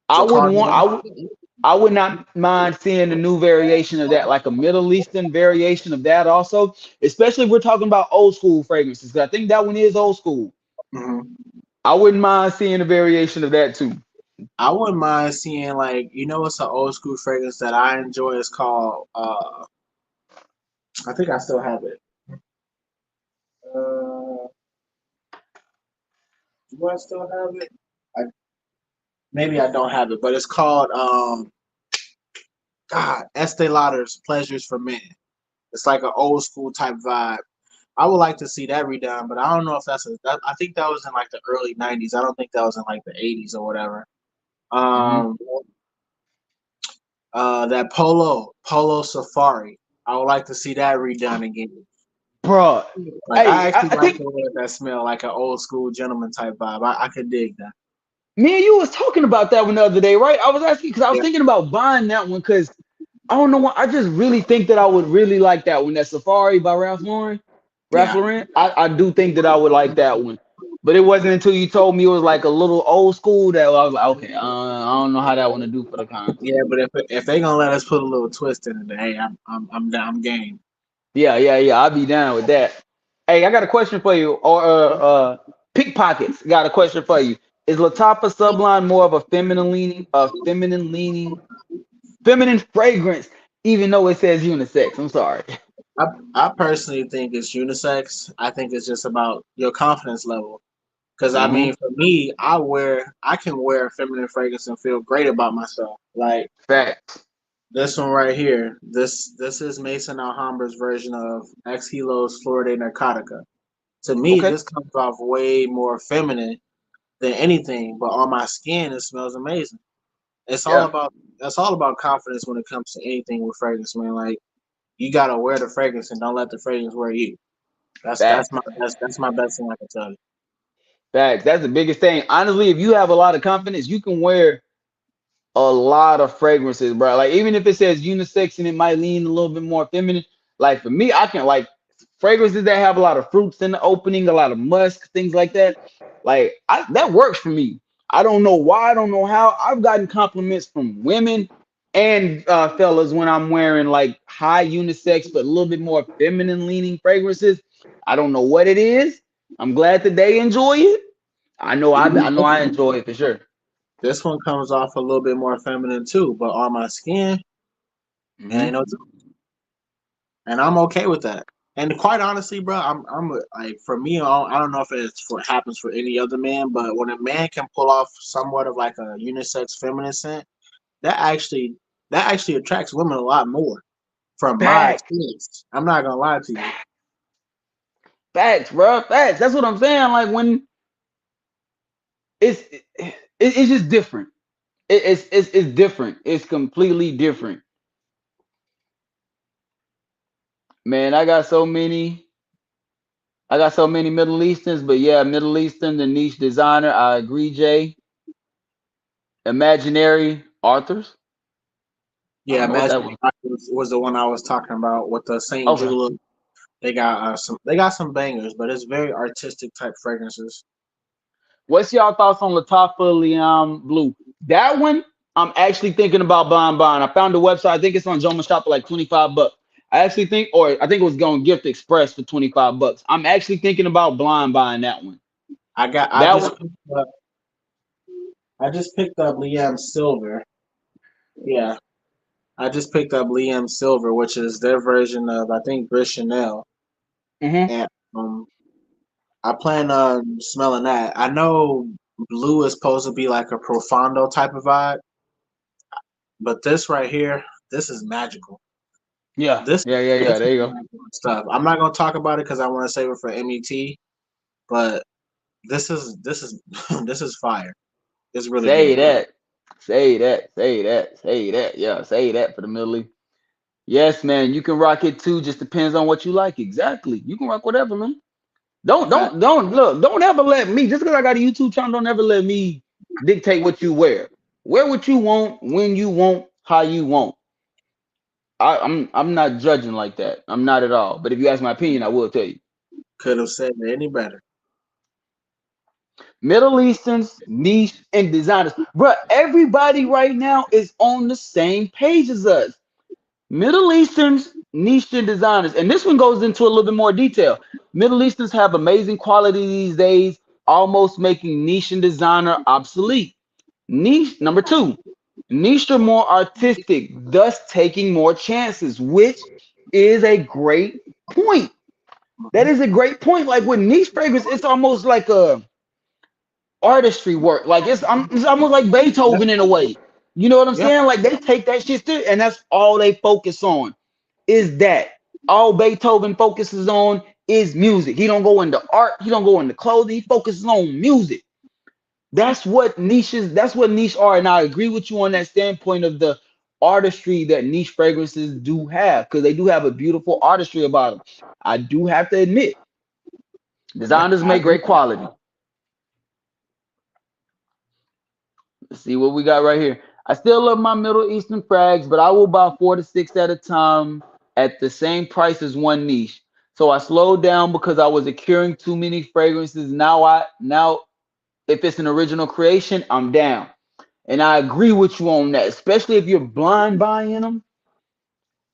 B: I would want.
A: Jacardian.
B: I would not mind seeing a new variation of that, like a Middle Eastern variation of that also, especially if we're talking about old school fragrances. 'Cause I think that one is old school.
A: Mhm.
B: I wouldn't mind seeing a variation of that too.
A: I wouldn't mind seeing like it's an old school fragrance that I enjoy. It's called I think I still have it. Uh, do I still have it? I maybe I don't have it, but it's called God Estee Lauder's Pleasures for Men. It's like an old school type vibe. I would like to see that redone, but I don't know if I think that was in like the early '90s. I don't think that was in like the '80s or whatever.
B: Hmm.
A: Um, that Polo Safari. I would like to see that redone again.
B: Bruh.
A: Like I
B: Hey,
A: actually
B: I
A: like
B: think
A: the way that smell, like an old school gentleman type vibe. I could dig that.
B: me and you was talking about that one the other day, right? I was asking because I was
A: Yeah,
B: thinking about buying that one because I don't know why. I just really think that I would really like that one. That Safari by Ralph Lauren. Ralph
A: yeah,
B: Lauren. I do think that I would like that one. But it wasn't until you told me it was like a little old school that I was like, okay, I don't know how that one to do for the content.
A: yeah. But if they gonna let us put a little twist in it, then hey, I'm down, I'm game.
B: Yeah. I'll be down with that. Hey, I got a question for you. Or pickpockets. Got a question for you. Is Latapa Sublime more of feminine fragrance, even though it says unisex? I'm sorry.
A: I I personally think it's unisex. I think it's just about your confidence level. Cause I
B: Hmm.
A: mean, for me, I can wear feminine fragrance and feel great about myself. Like
B: Facts.
A: this one right here. This is Mason Alhambra's version of Ex Hilo's Flor de Narcotica. To me,
B: Okay.
A: this comes off way more feminine than anything, but on my skin, it smells amazing. It's all
B: Yeah.
A: about That's all about confidence when it comes to anything with fragrance, man. Like you gotta wear the fragrance and don't let the fragrance wear you.
B: Facts.
A: That's my best thing I can tell you.
B: Facts. That's the biggest thing. Honestly, if you have a lot of confidence, you can wear a lot of fragrances, bro. Like even if it says unisex and it might lean a little bit more feminine. Like for me, I can like fragrances that have a lot of fruits in the opening, a lot of musk, things like that. That works for me. I don't know why, I don't know how. I've gotten compliments from women and fellas when I'm wearing like high unisex but a little bit more feminine leaning fragrances. I don't know what it is. I'm glad that they enjoy it. I know I enjoy it for sure.
A: This one comes off a little bit more feminine too, but on my skin, it ain't
B: Hmm.
A: no, and I'm okay with that. And quite honestly, bro, like for me, I don't know if it's for happens for any other man, but when a man can pull off somewhat of like a unisex feminine scent, that actually that actually attracts women a lot more. From my
B: Facts,
A: experience, I'm not gonna lie to you.
B: facts, bro, facts. That's what I'm saying. Like when it's it's just different. It's different. It's completely different. Man, I got so many Middle Easterns, but yeah, Middle Eastern, the niche designer. I agree, Jay. Imaginary authors. I
A: Yeah,
B: don't know what
A: Imagine
B: that was.
A: was the one I was talking about with the Saint
B: Okay.
A: Gigolo. They got some bangers, but it's very artistic type fragrances.
B: What's y'all thoughts on Latafa Liam Blue? That one, I'm actually thinking about buying. I found the website. I think it's on Joma Shop for like 25 bucks. I actually think, or I think it was going Gift Express for 25 bucks. I'm actually thinking about blind buying that one.
A: I got
B: That one,
A: I just picked up Liam Silver. Yeah, I just picked up Liam Silver, which is their version of I think Bleu De Chanel,
B: hmm
A: and I plan on smelling that. I know blue is supposed to be like a profondo type of vibe, but this right here, this is magical.
B: yeah,
A: This
B: yeah.
A: this is
B: There you go.
A: magical stuff. I'm not gonna talk about it because I want to save it for MET, but this is this is fire. It's really
B: Say
A: good.
B: that. Say that. Yeah, say that for the Middle East. Yes, man. You can rock it too. Just depends on what you like. Exactly. You can rock whatever, man.
A: Fact.
B: Don't look. Don't ever let me. Just because I got a YouTube channel, don't ever let me dictate what you wear. Wear what you want, when you want, how you want. I'm not judging like that. I'm not at all. But if you ask my opinion, I will tell you.
A: Could have said it any better.
B: Middle Easterns, niche, and designers. Bruh, everybody right now is on the same page as us. Middle Easterns, niche, and designers. And this one goes into a little bit more detail. Middle Easterns have amazing quality these days, almost making niche and designer obsolete. Niche, number two, niche are more artistic, thus taking more chances, which is a great point. That
A: Mhm.
B: is a great point. Like with niche fragrance, it's almost like a artistry work. Like it's almost like
A: Yeah,
B: Beethoven in a way. You know what I'm
A: yeah,
B: saying? Like they take that shit still, and that's all they focus on is that. All Beethoven focuses on is music. He don't go into art. He don't go into clothing. He focuses on music. That's what niche are. And I agree with you on that standpoint of the artistry that niche fragrances do have, because they do have a beautiful artistry about them. I do have to admit,
A: yeah.
B: designers
A: I
B: make
A: agree.
B: great quality. Let's see what we got right here. I still love my Middle Eastern frags, but I will buy 4 to 6 at a time at the same price as one niche. So I slowed down because I was acquiring too many fragrances. Now if it's an original creation, I'm down. And I agree with you on that, especially if you're blind buying them.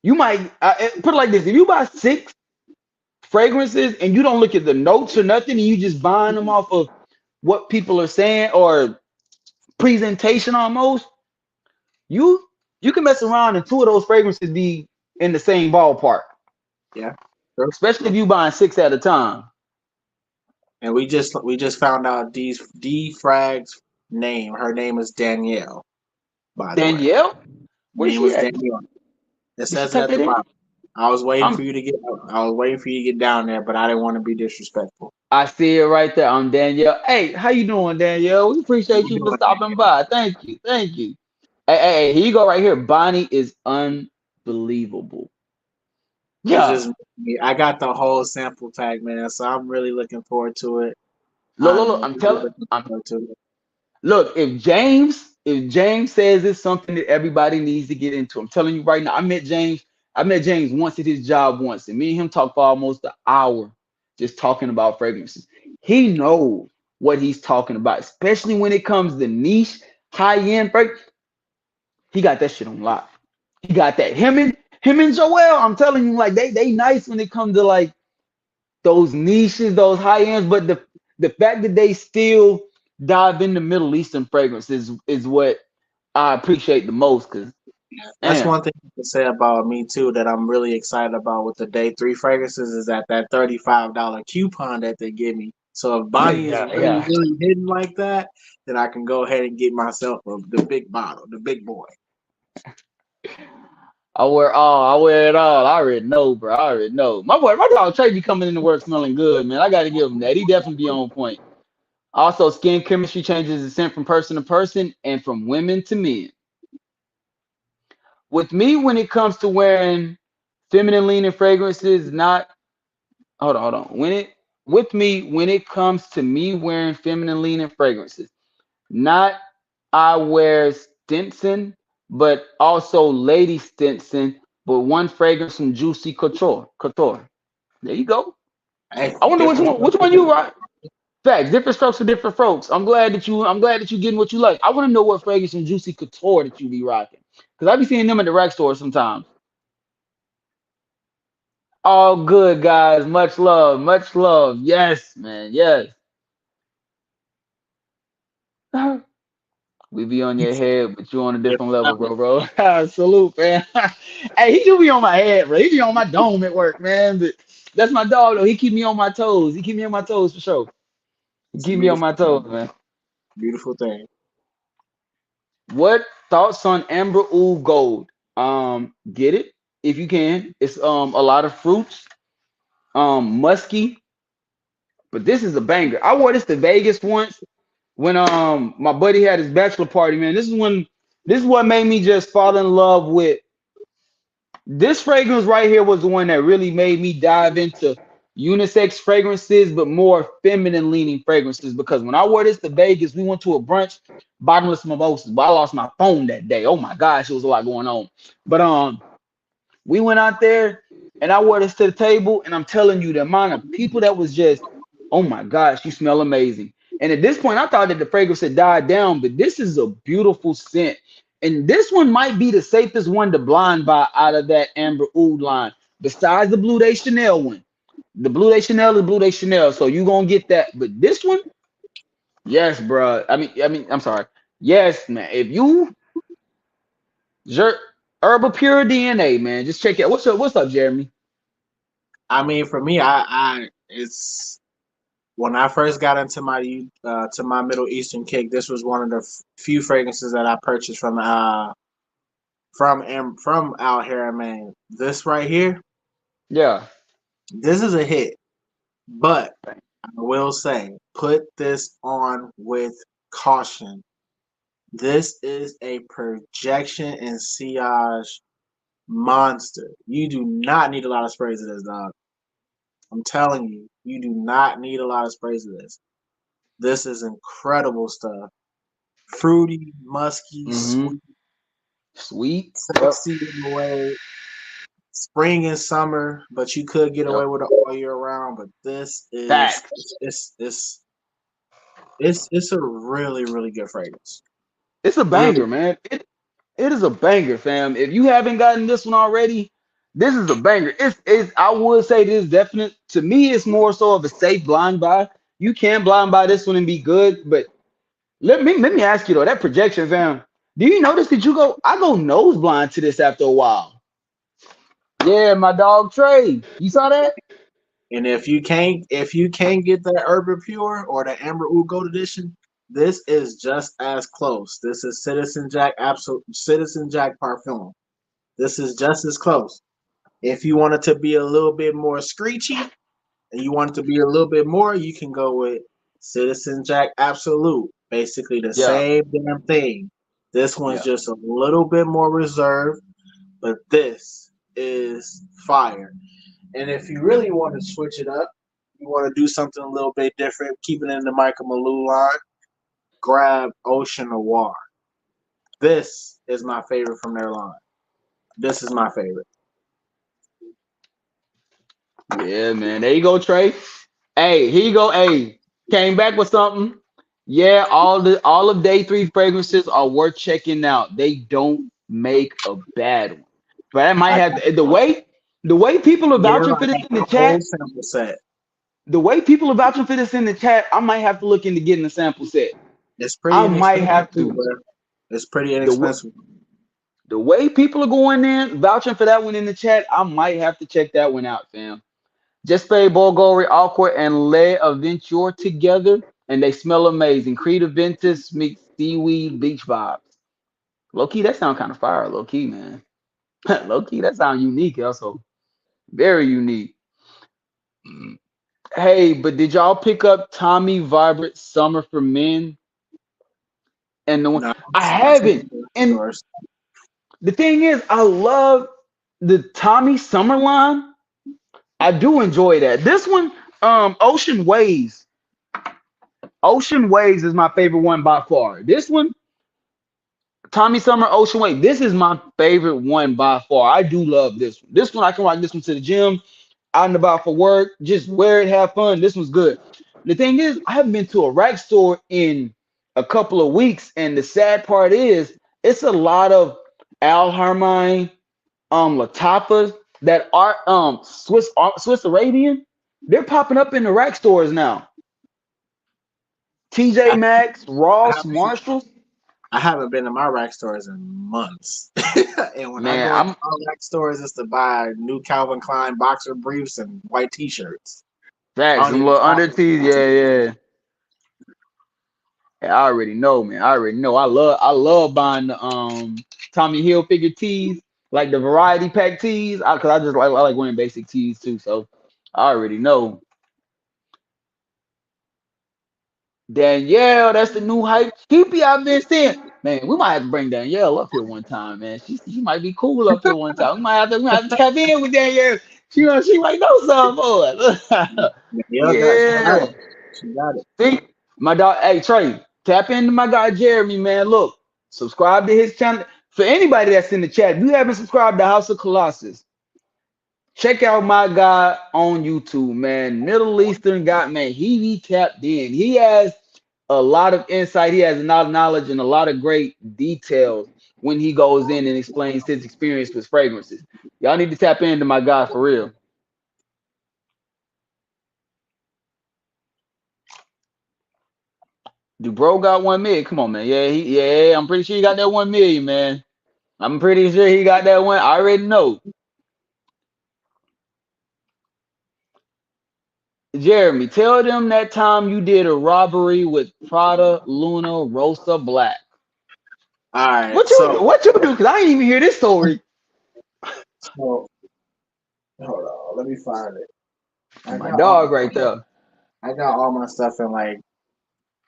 B: You might put it like this: if you buy 6 fragrances and you don't look at the notes or nothing, and you just buying them off of what people are saying or presentation almost, you you can mess around and two of those fragrances be in the same ballpark,
A: Yeah. Sure.
B: especially if you buying 6 at a time.
A: And we just found out D Frag's name. Her name is Danielle, by the way.
B: Danielle, where's
A: Name
B: she
A: was
B: at?
A: Danielle. It
B: Did she
A: says it
B: type
A: at the
B: that in?
A: bottom. I was waiting for
B: I'm
A: you to get. I was waiting for you to get down there, but I didn't want to be disrespectful.
B: I see it right there. I'm Danielle. Hey, how you doing, Danielle? We appreciate
A: You
B: you for
A: doing
B: stopping by. Thank you. Thank you. Hey, here you go right here. Bonnie is unbelievable.
A: It's
B: Yeah.
A: just me. I got the whole sample pack, man. So I'm really looking forward to it.
B: Look,
A: I'm
B: I'm
A: really
B: telling
A: looking
B: I'm
A: forward to it.
B: look, if James says it's something that everybody needs to get into, I'm telling you right now, I met James once at his job once, and me and him talked for almost an hour just talking about fragrances. He knows what he's talking about, especially when it comes to niche, high-end fragrance. He got that shit on lock. He got that. Him and Joel, I'm telling you, like they nice when it comes to like those niches, those high ends, but the fact that they still dive into Middle Eastern fragrances is what I appreciate the most. Cause
A: That's
B: damn,
A: one thing you can say about me too that I'm really excited about with the day three fragrances is that $35 coupon that they give me. So if Bonnie is
B: yeah,
A: really
B: yeah.
A: really hidden like that, then I can go ahead and get myself the big bottle, the big boy.
B: I wear it all. I already know, bro. I already know. My dog Trey be coming into work smelling good, man. I gotta give him that. He definitely be on point. Also, skin chemistry changes the scent from person to person and from women to men. With me, when it comes to wearing feminine leaning fragrances, not hold on. When it comes to me wearing feminine leaning fragrances, not I wear Stinson, but also Lady Stinson, but one fragrance from Juicy Couture. Couture. There you go.
A: Hey,
B: I wonder
A: different.
B: which one you rock. Facts, different strokes for different folks. I'm glad that you getting what you like. I want to know what fragrance from Juicy Couture that you be rocking. Because I be seeing them at the rack store sometimes. All good, guys. Much love. Much love. Yes, man. Yes. We be on your head, but you on a different level, bro. Salute, man. Hey, he do be on my head, bro. He be on my dome at work, man. But that's my dog, though. He keep me on my toes. He keep me on my toes for sure. He
A: It's a
B: keep me on
A: beautiful
B: my toes, man.
A: beautiful thing.
B: What thoughts on Amber Oud Gold? Get it if you can. It's a lot of fruits, musky, but this is a banger. I wore this to Vegas once when my buddy had his bachelor party, man. This is what made me just fall in love with this fragrance right here was the one that really made me dive into unisex fragrances, but more feminine leaning fragrances. Because when I wore this to Vegas, we went to a brunch, bottomless mimosas. But I lost my phone that day. Oh my gosh, it was a lot going on. But we went out there and I wore this to the table, and I'm telling you, the amount of people that was just, oh my gosh, you smell amazing. And at this point, I thought that the fragrance had died down, but this is a beautiful scent. And this one might be the safest one to blind buy out of that Amber Oud line, besides the Bleu De Chanel one. The Bleu De Chanel is Bleu De Chanel, so you gonna get that. But this one, yes, bro. I'm sorry. Yes, man. If you Jer- Herbal Pure DNA, man, just check it out. What's up, Jeremy?
A: I mean, for me, I it's when I first got into my to my Middle Eastern kick. This was one of the few fragrances that I purchased from out here, man. This right here,
B: Yeah.
A: this is a hit. But I will say, put this on with caution. This is a projection and sillage monster. You do not need a lot of sprays of this, dog. I'm telling you, you do not need a lot of sprays of this. This is incredible stuff. Fruity, musky,
B: Mm-hmm.
A: sweet,
B: Sweet. Yep.
A: sexy in a way. Spring and summer, but you could get away
B: Yep.
A: with it all year round. But this is
B: Facts.
A: it's a really really good fragrance.
B: It's a
A: Really,
B: banger, man. It is a banger, fam. If you haven't gotten this one already, this is a banger. It's I would say this is definite. To me, it's more so of a safe blind buy. You can blind buy this one and be good, but let me ask you though, that projection, fam. Do you notice that I go nose blind to this after a while? Yeah, my dog Trey. You saw that?
A: and if you can't get the Urban Pure or the Amber Oud Gold Edition, this is just as close. This is Citizen Jack Parfum. This is just as close. If you want it to be a little bit more screechy and you want it to be a little bit more, you can go with Citizen Jack Absolute. Basically the
B: Yeah,
A: same damn thing. This one's
B: yeah.
A: just a little bit more reserved, but this is fire. And if you really want to switch it up, you want to do something a little bit different, keeping it in the Michael Malou line, grab Ocean Noir. This is my favorite from their line. This is my favorite.
B: Yeah, man. There you go, Trey. Hey, here you go. Hey, came back with something. Yeah, all of day three fragrances are worth checking out. They don't make a bad one. But I might
A: I
B: have the way people are
A: give
B: vouching
A: I
B: for this
A: got
B: in the
A: the whole
B: chat.
A: sample set.
B: The way people are vouching for this in the chat, I might have to look into getting a sample set.
A: It's pretty
B: I might
A: inexpensive
B: have
A: too,
B: to.
A: bro. It's pretty
B: The w-
A: inexpensive.
B: the way people are going in, vouching for that one in the chat, I might have to check that one out, fam. Just play Bulgari, Aqua, and Le Aventure together, and they smell amazing. Creed Aventus meets seaweed beach vibes. Low key, that sound kind of fire. Low key, man. Low key, that sound unique. Also, very unique. Hey, but did y'all pick up Tommy Vibrant Summer for Men? And the one
A: No,
B: I
A: I see
B: haven't.
A: the
B: And
A: stores.
B: the thing is, I love the Tommy Summer line. I do enjoy that. This one, Ocean Waves. Ocean Waves is my favorite one by far. This one, Tommy Summer Ocean Wave. This is my favorite one by far. I do love this one. This one I can rock this one to the gym, out and about for work, just wear it, have fun. This one's good. The thing is, I haven't been to a rack store in a couple of weeks, and the sad part is, it's a lot of Al Harmine, Latafas that are Swiss Arabian. They're popping up in the rack stores now. TJ
A: I,
B: Maxx,
A: I
B: Ross,
A: haven't
B: Marshalls.
A: I haven't been to my rack stores in months. And when I
B: Man,
A: go into
B: I'm
A: my rack stores, it's to buy new Calvin Klein boxer briefs and white t-shirts. I
B: facts.
A: don't
B: Some
A: even
B: little
A: shop
B: under
A: at
B: tees.
A: fancy.
B: Yeah, yeah. Yeah, I already know, man. I already know. I love buying the Tommy Hilfiger tees, like the variety pack tees. Cause I just I like wearing basic tees too. So I already know. Danielle, that's the new hype cheapie I've been seeing. Man, we might have to bring Danielle up here one time, man. She might be cool up here one time. We might have to tap in with Danielle. She might know something for it.
A: Yeah, she got
B: Yeah.
A: it. She got it.
B: See, my dog, hey Trey, tap into my guy Jeremy, man. Look, subscribe to his channel. For anybody that's in the chat, if you haven't subscribed to House of Colossus, check out my guy on YouTube, man. Middle Eastern guy, man. He tapped in. He has a lot of insight. He has a lot of knowledge and a lot of great details when he goes in and explains his experience with fragrances. Y'all need to tap into my guy for real. Do bro got 1 million? Come on, man. Yeah, I'm pretty sure he got that 1 million, man. I'm pretty sure he got that one. I already know. Jeremy, tell them that time you did a robbery with Prada Luna Rosa Black.
A: All right.
B: What you do? What you do? Because I didn't even hear this story.
A: So hold on, let me find it. I
B: My
A: got all
B: dog right there.
A: I got all my stuff in like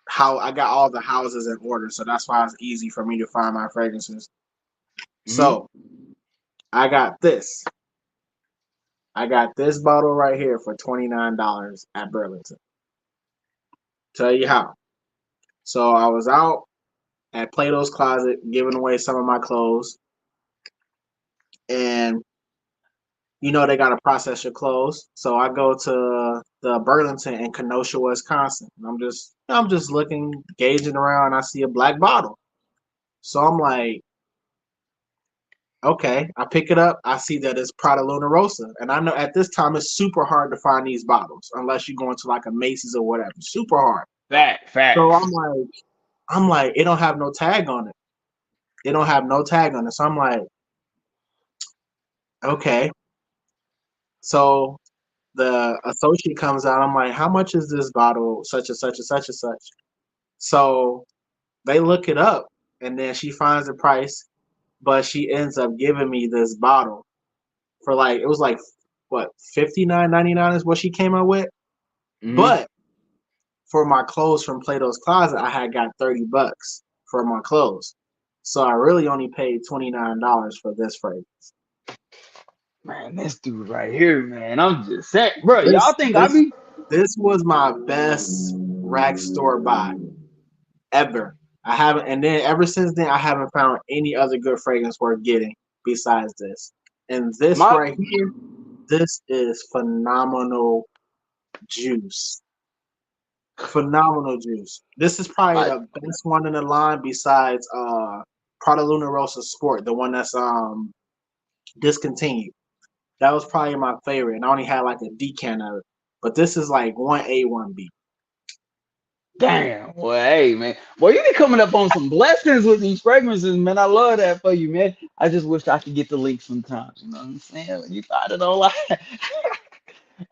A: how I got all the houses in order, so that's why it's easy for me to find my fragrances.
B: Hmm.
A: So I got this. I got this bottle right here for $29 at Burlington. Tell you how. So I was out at Plato's Closet giving away some of my clothes, and you know they gotta process your clothes. So I go to the Burlington in Kenosha, Wisconsin. And I'm just looking, gauging around. I see a black bottle. So I'm like, okay, I pick it up. I see that it's Prada Luna Rosa, and I know at this time it's super hard to find these bottles unless you go into like a Macy's or whatever. Super hard. So
B: Facts.
A: I'm like, it don't have no tag on it. It don't have no tag on it. So I'm like, okay. So the associate comes out. I'm like, how much is this bottle? Such and such and such and such. So they look it up, and then she finds the price, but she ends up giving me this bottle for like it was like what 59.99 is what she came up with.
B: Hmm.
A: But for my clothes from Plato's Closet, I had got $30 for my clothes. So I really only paid $29 for this fragrance.
B: Man, this dude right here, man. I'm just saying, bro. Y'all
A: This
B: think I
A: this
B: be
A: this was my best rack store buy ever. I haven't, and then ever since then, I haven't found any other good fragrance worth getting besides this. And this
B: my
A: right here, this is phenomenal juice. Phenomenal juice. This is probably
B: my
A: the best one in the line besides Prada Luna Rosa Sport, the one that's discontinued. That was probably my favorite, and I only had like a decant of it. But this is like 1A, 1B.
B: Damn, well, hey man, boy, you be coming up on some blessings with these fragrances, man. I love that for you, man. I just wish I could get the link sometimes. You know what I'm saying? You find it online.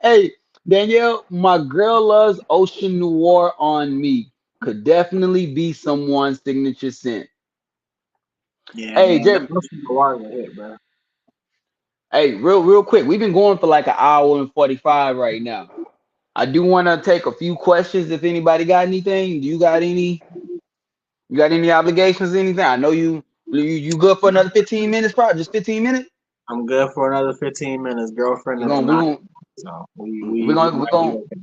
B: Hey, Danielle, my girl loves Ocean Noir on me. Could definitely be someone's signature scent.
A: Yeah,
B: Hey,
A: man, that
B: Jeremy.
A: must be the water hit, bro.
B: Hey, real quick. We've been going for like an hour and 45 right now. I do want to take a few questions if anybody got anything. Do you got any? You got any obligations, anything? I know you good for another 15 minutes, probably just 15 minutes.
A: I'm good for another 15 minutes. Girlfriend
B: We're
A: is
B: gonna we're
A: not,
B: gonna
A: so
B: we're
A: we
B: gonna we're
A: might be
B: gonna
A: okay.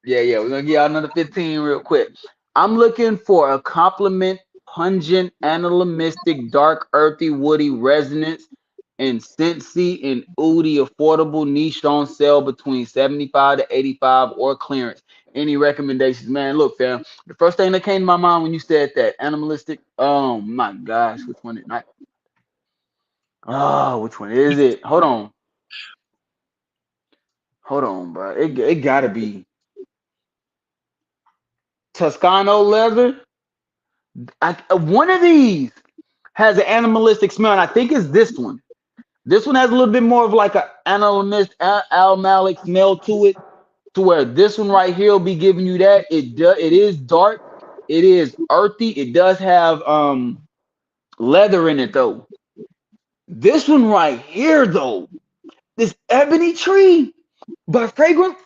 B: yeah, we're gonna get out another 15 real quick. I'm looking for a compliment, pungent, animalistic, dark, earthy, woody resonance, and scentsy and oody, affordable, niche on sale between 75 to 85 or clearance. Any recommendations, man? Look, fam. The first thing that came to my mind when you said that animalistic, oh my gosh, which one? Not oh, which one is it? Hold on, bro. It gotta be Toscano leather. One of these has an animalistic smell, and I think it's this one. This one has a little bit more of like a animalistic smell to it, to where this one right here will be giving you that. It is dark, it is earthy, it does have leather in it though. This one right here though, this ebony tree by fragrance,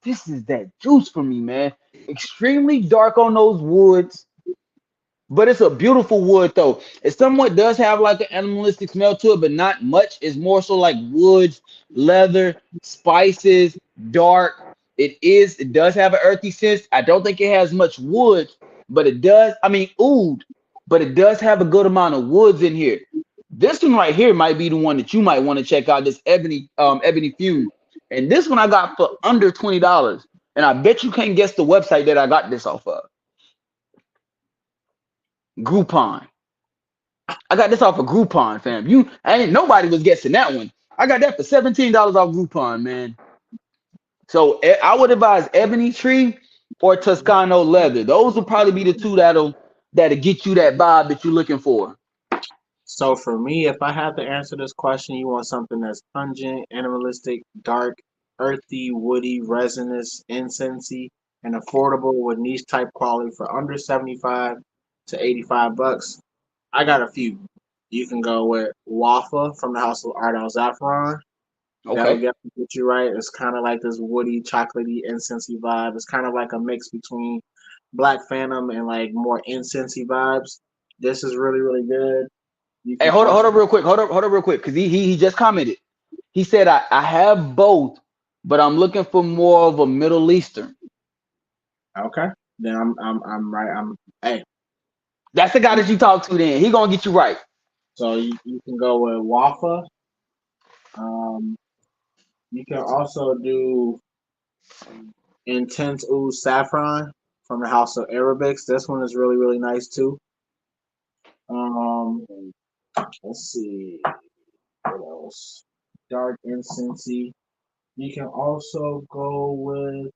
B: this is that juice for me, man. Extremely dark on those woods. But it's a beautiful wood though. It somewhat does have like an animalistic smell to it, but not much. It's more so like woods, leather, spices, dark. It does have an earthy sense. I don't think it has much wood, but it does. I mean, oud, but it does have a good amount of woods in here. This one right here might be the one that you might want to check out. This ebony fume, and this one I got for under $20. And I bet you can't guess the website that I got this off of. Groupon. I got this off of Groupon, fam. I ain't nobody was guessing that one. I got that for $17 off Groupon, man. So I would advise Ebony Tree or Toscano Leather. Those will probably be the two that'll get you that vibe that you're looking for.
A: So for me, if I had to answer this question, you want something that's pungent, animalistic, dark, earthy, woody, resinous, incensey, and affordable with niche type quality for under 75 to 85 bucks. I got a few. You can go with Wafa from the House of Ardell Zafron. That'll
B: Okay.
A: get you right. It's kind of like this woody, chocolatey, incensey vibe. It's kind of like a mix between Black Phantom and like more incensey vibes. This is really, really good. You
B: Hey,
A: can
B: hold
A: also
B: up real quick. Hold up real quick. Cause he just commented. He said I have both, but I'm looking for more of a Middle Eastern.
A: okay. Then I'm right. Hey.
B: That's the guy that you talk to then. He gonna get you right.
A: So you can go with Wafa. Um, you can also do Intense Ooh Saffron from the House of Arabics. This one is really really nice too. Um, let's see what else. Dark Incensey. You can also go with.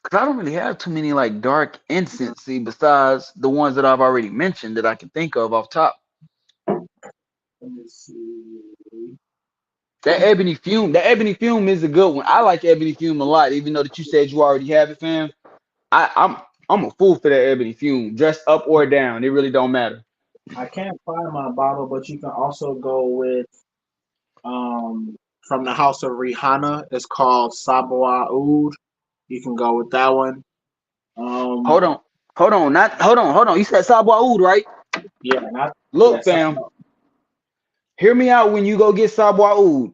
B: Cause I don't really have too many like dark incensey besides the ones that I've already mentioned that I can think of off top.
A: Let me see.
B: That ebony fume is a good one. I like ebony fume a lot, even though that you said you already have it, fam. I'm a fool for that ebony fume, dressed up or down. It really don't matter.
A: I can't find my bottle, but you can also go with um from the House of Rihanna. It's called Sabwa Oud. You can go with that one. Um,
B: Hold on, hold on. You said Sabwa Oud, right?
A: yeah, not yeah,
B: Look, fam, hear me out when you go get Sabwa Oud.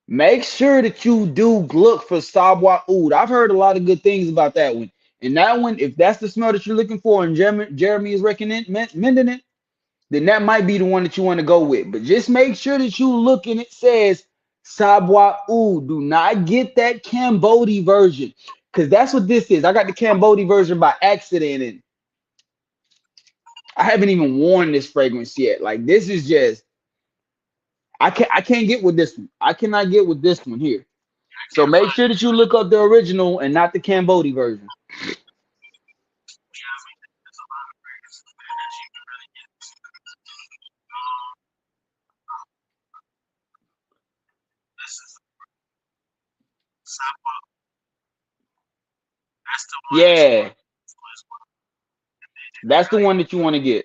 B: Make sure that you do look for Sabwa Oud. I've heard a lot of good things about that one. And that one, if that's the smell that you're looking for, and Jeremy is recommending it, then that might be the one that you want to go with. But just make sure that you look and it says Sabwa Oud. Do not get that Cambodia version, because that's what this is. I got the Cambodia version by accident, and I haven't even worn this fragrance yet. Like this is just I can't get with this one. I cannot get with this one here. So make sure that you look up the original and not the Cambodia version.
A: Yeah, I mean, there's a lot of fragrances man, that you can really get into. This is Sapa. That's the one that you
B: Yeah,
A: want to as well. And they
B: that's the
A: really,
B: one that you want to get.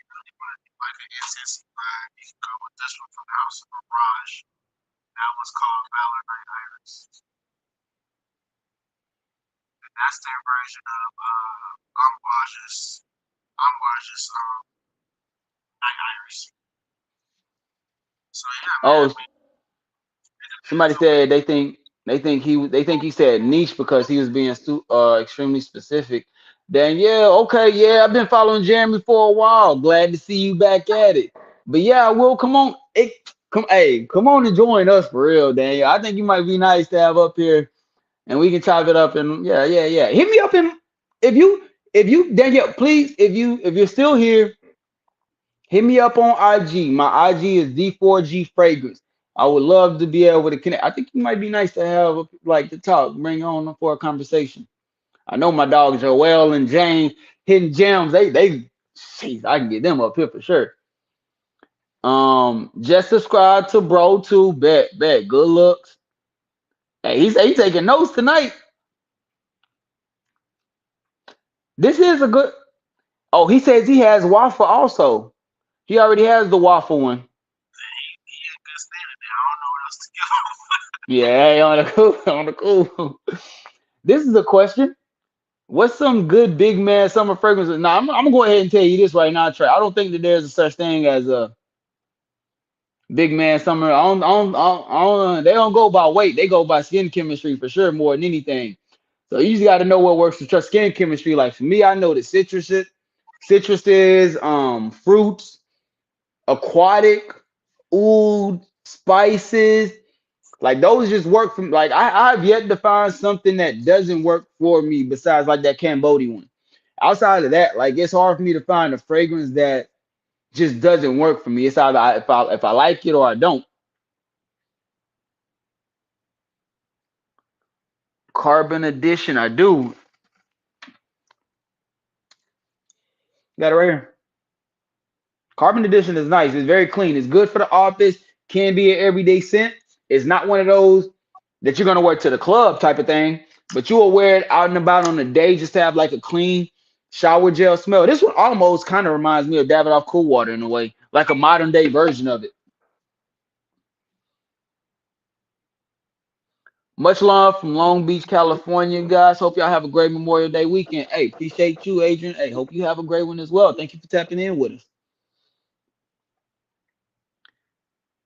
A: really want to do like an intense vibe. You can go with this one from House of Mirage. That one's called Valor Night Iris. And that's their version of Ambage's Night Iris. So yeah, man. I
B: Oh,
A: mean, it depends
B: somebody
A: on what.
B: said they think he said niche because he was being extremely specific. Then yeah, okay, yeah, I've been following Jeremy for a while. Glad to see you back at it. But yeah, Will, come on, come on and join us for real, Daniel. I think you might be nice to have up here, and we can chop it up. And yeah, yeah, yeah. Hit me up and if you Daniel, please, if you're still here, hit me up on IG. My IG is D4G Fragrance. I would love to be able to connect. I think you might be nice to have like to talk, bring on for a conversation. I know my dogs Joel and Jane hitting gems. Jeez, I can get them up here for sure. Just subscribe to Bro too. Bet. Good looks. Hey, he's taking notes tonight. This is a good. Oh, he says he has waffle also. He already has the waffle one.
A: He in good standing there. I don't know what else to give him.
B: Yeah, hey, on the cool, on the cool. This is a question. What's some good big man summer fragrances? Now, I'm gonna go ahead and tell you this right now, Trey. I don't think that there's a such thing as a big man summer. They don't go by weight. They go by skin chemistry for sure more than anything. So you just got to know what works with your skin chemistry. Like for me, I know that citruses, fruits, aquatic, oud, spices. Like those just work from like I've yet to find something that doesn't work for me besides like that Cambodia one. Outside of that, like it's hard for me to find a fragrance that just doesn't work for me. It's either if I like it or I don't. Carbon edition, I do. Got it right here. Carbon edition is nice. It's very clean. It's good for the office. Can be an everyday scent. It's not one of those that you're gonna wear to the club type of thing, but you will wear it out and about on the day just to have like a clean shower gel smell. This one almost kind of reminds me of Davidoff Cool Water in a way, like a modern day version of it. Much love from Long Beach, California, guys. Hope y'all have a great Memorial Day weekend. Hey, appreciate you, Adrian. Hey, hope you have a great one as well. Thank you for tapping in with us.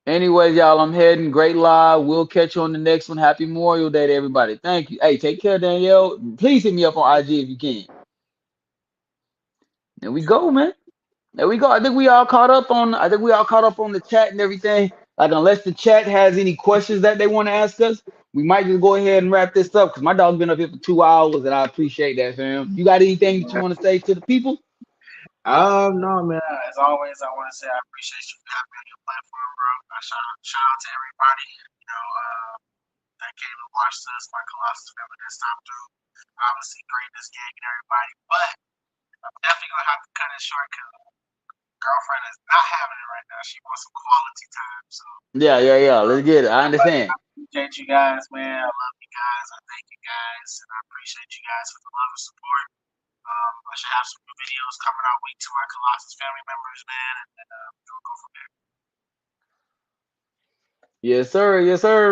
B: Anyways, y'all, I'm heading. Great live. We'll catch you on the next one. Happy Memorial Day to everybody. Thank you. Hey, take care, Danielle. Please hit me up on IG if you can. There we go, man. There we go. I think we all caught up on the chat and everything. Like unless the chat has any questions that they want to ask us, we might just go ahead and wrap this up because my dog's been up here for 2 hours and I appreciate that, fam. You got anything that you want to say to the people?
A: No, man. As always, I want to say I appreciate you having me on your platform, bro. Shout out to everybody, that came and watched us, my Colossus family this time through. Obviously, greatness gang and everybody, but I'm definitely gonna have to cut it short because girlfriend is not having it right now. She wants some quality time, so.
B: Yeah. Let's get it. I
A: But
B: understand.
A: I appreciate you guys, man. I love you guys. I thank you guys, and I appreciate you guys for the love and support. I should have some new videos coming out week to my Colossus family members, man, and then we'll go from there.
B: Yes, sir,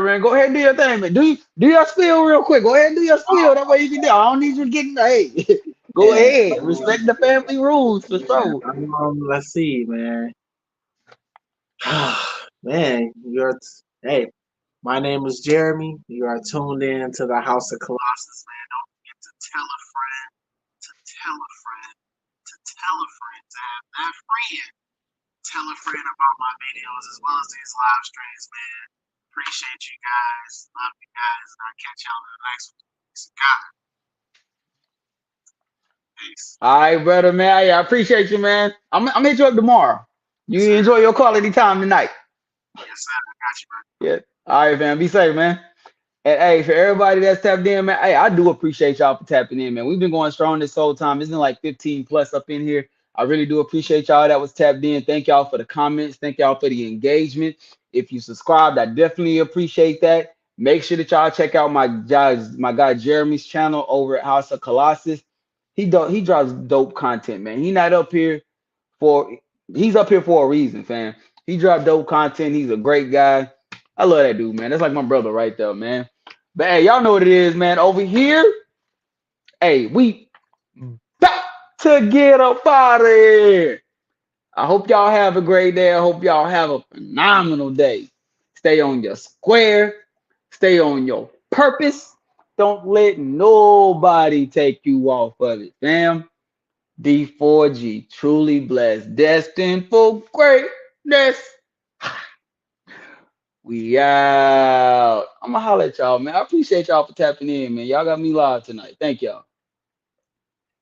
B: man. Go ahead and do your thing, man. Do your spiel real quick. Go ahead and do your spiel. That way you can do. I don't need you to get hey. Go
A: Yeah.
B: ahead. Respect the family rules for sure.
A: Let's see, man. Man, hey. My name is Jeremy. You are tuned in to the House of Colossus, man. Don't forget to tell a friend, to tell a friend, to tell a friend, to have that friend tell a friend about my videos as well as these live streams, man. Appreciate you guys. Love you guys. And I'll catch y'all in the next one. Peace of God. Peace.
B: All right, brother, man. Yeah, I appreciate you, man. I'm hit you up tomorrow.
A: Yes,
B: You
A: sir.
B: enjoy your quality time tonight.
A: Yes, sir. I got you, bro.
B: Yeah. All right, man. Be safe, man. And hey, for everybody that's tapped in, man, hey, I do appreciate y'all for tapping in, man. We've been going strong this whole time. It's been like 15 plus up in here. I really do appreciate y'all that was tapped in. Thank y'all for the comments. Thank y'all for the engagement. If you subscribed, I definitely appreciate that. Make sure that y'all check out my guy Jeremy's channel over at House of Colossus. He drops dope content, man. For he's up here for a reason, fam. He dropped dope content. He's a great guy. I love that dude, man. That's like my brother right there, man. But hey, y'all know what it is, man. Over here, hey, we back to get up out of here. I hope y'all have a great day. I hope y'all have a phenomenal day. Stay on your square. Stay on your purpose. Don't let nobody take you off of it, fam. D4G, truly blessed, destined for greatness. We out. I'm gonna holler at y'all, man. I appreciate y'all for tapping in, man. Y'all got me live tonight. Thank y'all.